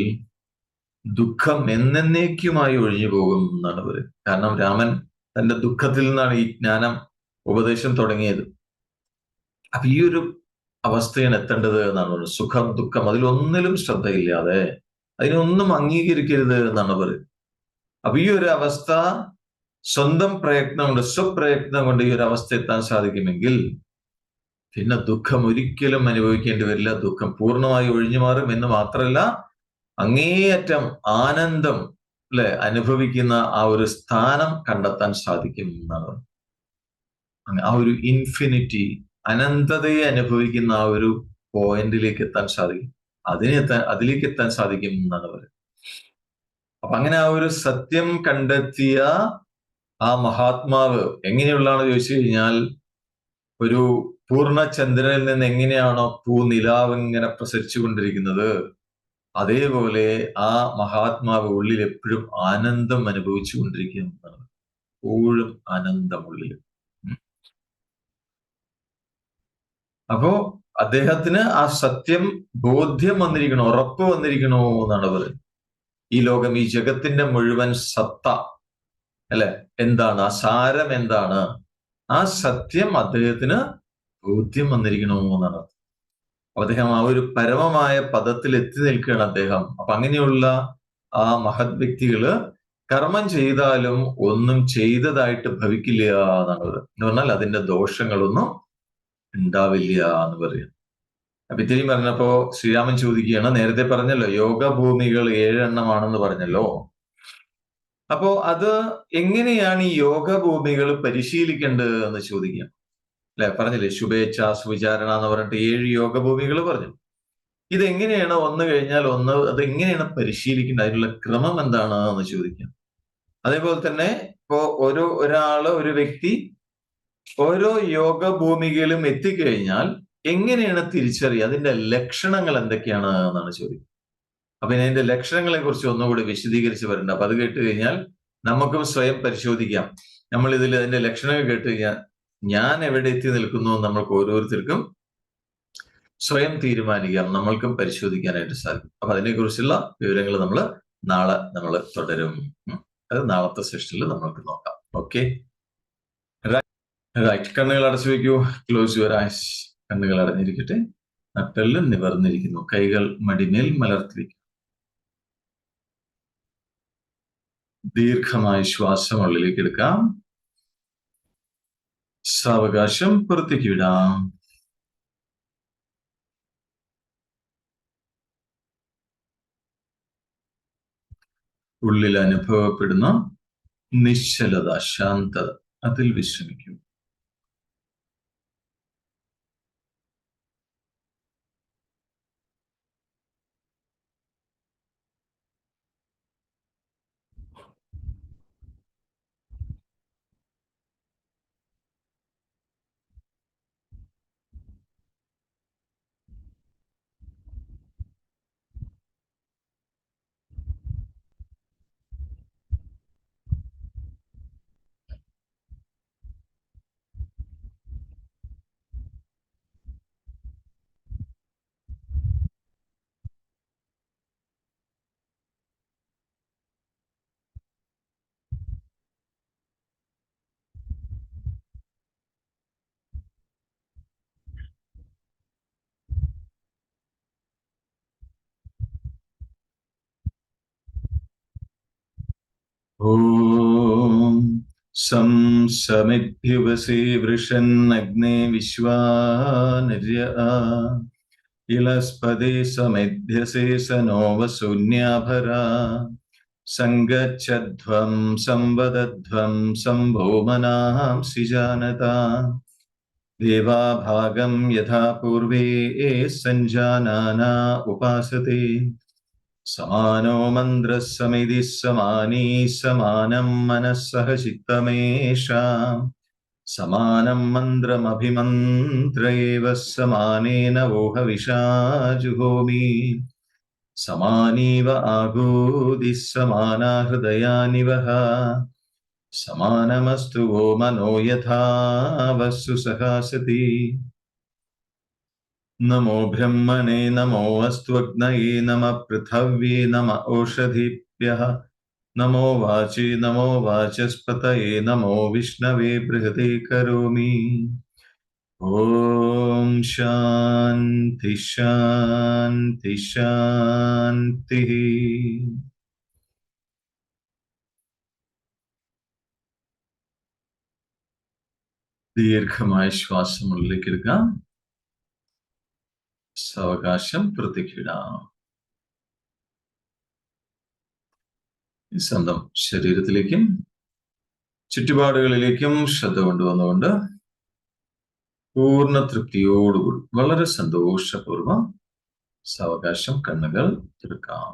ദുഃഖം എന്നേക്കുമായി ഒഴിഞ്ഞു പോകും എന്നാണ് പറയുന്നത്. കാരണം രാമൻ തന്റെ ദുഃഖത്തിൽ നിന്നാണ് ഈ ജ്ഞാനം ഉപദേശം തുടങ്ങിയത്. അപ്പൊ ഈ ഒരു അവസ്ഥയാണ് എത്തേണ്ടത് എന്നാണ് പറയുന്നത്. സുഖം ദുഃഖം അതിലൊന്നിലും ശ്രദ്ധയില്ലാതെ, അതിനൊന്നും അംഗീകരിക്കരുത് എന്നാണ് പറയുന്നത്. അപ്പൊ ഈ ഒരു അവസ്ഥ സ്വന്തം പ്രയത്നം കൊണ്ട്, സ്വപ്രയത്നം കൊണ്ട് ഈ ഒരു അവസ്ഥ എത്താൻ സാധിക്കുമെങ്കിൽ പിന്നെ ദുഃഖം ഒരിക്കലും അനുഭവിക്കേണ്ടി വരില്ല. ദുഃഖം പൂർണ്ണമായി ഒഴിഞ്ഞു മാറും എന്ന് മാത്രമല്ല, അങ്ങേയറ്റം ആനന്ദം അനുഭവിക്കുന്ന ആ ഒരു സ്ഥാനം കണ്ടെത്താൻ സാധിക്കും എന്നാണ്. ആ ഒരു ഇൻഫിനിറ്റി, അനന്തതയെ അനുഭവിക്കുന്ന ആ ഒരു പോയിന്റിലേക്ക് എത്താൻ സാധിക്കും, അതിലേക്ക് എത്താൻ സാധിക്കും എന്നാണ് പറയുന്നത്. അപ്പൊ അങ്ങനെ ആ ഒരു സത്യം കണ്ടെത്തിയ ആ മഹാത്മാവ് എങ്ങനെയുള്ളതാണ് ചോദിച്ചു കഴിഞ്ഞാൽ, ഒരു പൂർണ്ണചന്ദ്രനിൽ നിന്ന് എങ്ങനെയാണോ നിലാവ് ഇങ്ങനെ പ്രസരിച്ചു കൊണ്ടിരിക്കുന്നത്, അതേപോലെ ആ മഹാത്മാവ് ഉള്ളിൽ എപ്പോഴും ആനന്ദം അനുഭവിച്ചു കൊണ്ടിരിക്കുന്നതാണ്. എപ്പോഴും ആനന്ദം ഉള്ളിൽ. അപ്പോ അദ്ദേഹത്തിന് ആ സത്യം ബോധ്യം വന്നിരിക്കണോ, ഉറപ്പ് വന്നിരിക്കണോ എന്നാണ് പറയുന്നത്. ഈ ലോകം, ഈ ജഗത്തിന്റെ മുഴുവൻ സത്ത, അല്ലെ, എന്താണ്, ആ സാരം എന്താണ്, ആ സത്യം അദ്ദേഹത്തിന് ബോധ്യം വന്നിരിക്കണമെന്നാണ്. അദ്ദേഹം ആ ഒരു പരമമായ പദത്തിൽ എത്തി നിൽക്കുകയാണ് അദ്ദേഹം. അപ്പൊ അങ്ങനെയുള്ള ആ മഹത് വ്യക്തികള് കർമ്മം ചെയ്താലും ഒന്നും ചെയ്തതായിട്ട് ഭവിക്കില്ല എന്നുള്ളത് എന്ന് പറഞ്ഞാൽ അതിന്റെ ദോഷങ്ങളൊന്നും ഉണ്ടാവില്ല എന്ന് പറയും. അപ്പൊ ഇത്രയും പറഞ്ഞപ്പോ ശ്രീരാമൻ ചോദിക്കുകയാണ്, നേരത്തെ പറഞ്ഞല്ലോ യോഗഭൂമികൾ 7 എണ്ണമാണെന്ന് പറഞ്ഞല്ലോ. അപ്പോ അത് എങ്ങനെയാണ് ഈ യോഗഭൂമികൾ പരിശീലിക്കേണ്ടത് എന്ന് ചോദിക്കാം. അല്ലെ, പറഞ്ഞില്ലേ ശുഭേച്ഛ സുവിചാരണ എന്ന് പറഞ്ഞിട്ട് 7 യോഗഭൂമികൾ പറഞ്ഞു. ഇതെങ്ങനെയാണ് ഒന്ന് കഴിഞ്ഞാൽ ഒന്ന്, അത് എങ്ങനെയാണ് പരിശീലിക്കേണ്ടത്, അതിനുള്ള ക്രമം എന്താണ് എന്ന് ചോദിക്കാം. അതേപോലെ തന്നെ ഇപ്പോ ഒരു വ്യക്തി ഓരോ യോഗഭൂമികളിലും എത്തിക്കഴിഞ്ഞാൽ എങ്ങനെയാണ് തിരിച്ചറിയുക, അതിന്റെ ലക്ഷണങ്ങൾ എന്തൊക്കെയാണ് എന്നാണ് ചോദിക്കുന്നത്. അപ്പൊ ഇനി അതിന്റെ ലക്ഷണങ്ങളെ കുറിച്ച് ഒന്നുകൂടി വിശദീകരിച്ച് വരണ്ട. അപ്പൊ അത് കേട്ട് കഴിഞ്ഞാൽ നമുക്കും സ്വയം പരിശോധിക്കാം. നമ്മൾ അതിന്റെ ലക്ഷണങ്ങൾ കേട്ട് കഴിഞ്ഞാൽ ഞാൻ എവിടെ എത്തി നിൽക്കുന്നു എന്ന് നമ്മൾക്ക് ഓരോരുത്തർക്കും സ്വയം തീരുമാനിക്കാം, നമ്മൾക്കും പരിശോധിക്കാനായിട്ട് സാധിക്കും. അപ്പൊ അതിനെക്കുറിച്ചുള്ള വിവരങ്ങൾ നാളെ നമ്മൾ തുടരും. അത് നാളത്തെ സെഷനിൽ നമ്മൾക്ക് നോക്കാം. Okay, right. കണ്ണുകൾ അടച്ചു വെക്കൂ. Close your eyes. കണ്ണുകൾ അടഞ്ഞിരിക്കട്ടെ. നട്ടെല്ല് നിവർന്നിരിക്കുന്നു. കൈകൾ മടിമേൽ മലർത്തിരിക്കും. ദീർഘമായ ശ്വാസം ഉള്ളിലേക്ക് എടുക്കാം. സാവകാശം പുറത്തേക്ക് വിടാം. ഉള്ളിൽ അനുഭവപ്പെടുന്ന നിശ്ചലത, ശാന്തത, അതിൽ വിശ്രമിക്കൂ. ഓം സം സമിദ്ധ്യുവസേ വൃഷന്നഗ്നേ വിശ്വാനര്യ ഇളസ്പദേ സമിധ്യസേ സനോ വസൂന്യാഭരാ സംഗച്ഛധ്വം സംവദധ്വം സംഭോമനാംസി ജാനതാ ദേവാഭാഗം യഥാ പൂർവേ സഞ്ജാനാനാ ഉപാസത്തെ സമാനോ മന്ത്രഃ സമിതി സമാനീ സമാനം മനഃസഹ ചിത്തമേഷാം സമാനം മന്ത്രമഭിമന്ത്രൈവ സമാനേന വോഹവിഷാ ജുഹോമി സമാനീവ ആഗോദിഃ സമാനാ ഹൃദയാനിവഹ സമാനമസ്തു വോ മനോ യഥാ വസ്തു സഹാസതി. നമോ ബ്രഹ്മണേ നമോ അസ്ത്വഗ്നയേ നമ പൃഥവ്യേ നമ ഓഷധിഭ്യഃ നമോ വാചി നമോ വാചസ്പതയേ നമോ വിഷ്ണവേ ബൃഹതേ കരോമി. ഓം ശാന്തി ശാന്തി ശാന്തി. ദീർഘമായ ശ്വാസം ഉള്ളിലേക്ക് എടുക്കാം. സാവകാശം പുറത്തേക്ക് വിടാം. സ്വന്തം ശരീരത്തിലേക്കും ചുറ്റുപാടുകളിലേക്കും ശ്രദ്ധ കൊണ്ടുവന്നുകൊണ്ട് പൂർണ്ണ തൃപ്തിയോടുകൂടി വളരെ സന്തോഷപൂർവ്വം സാവകാശം കണ്ണുകൾ തുറക്കാം.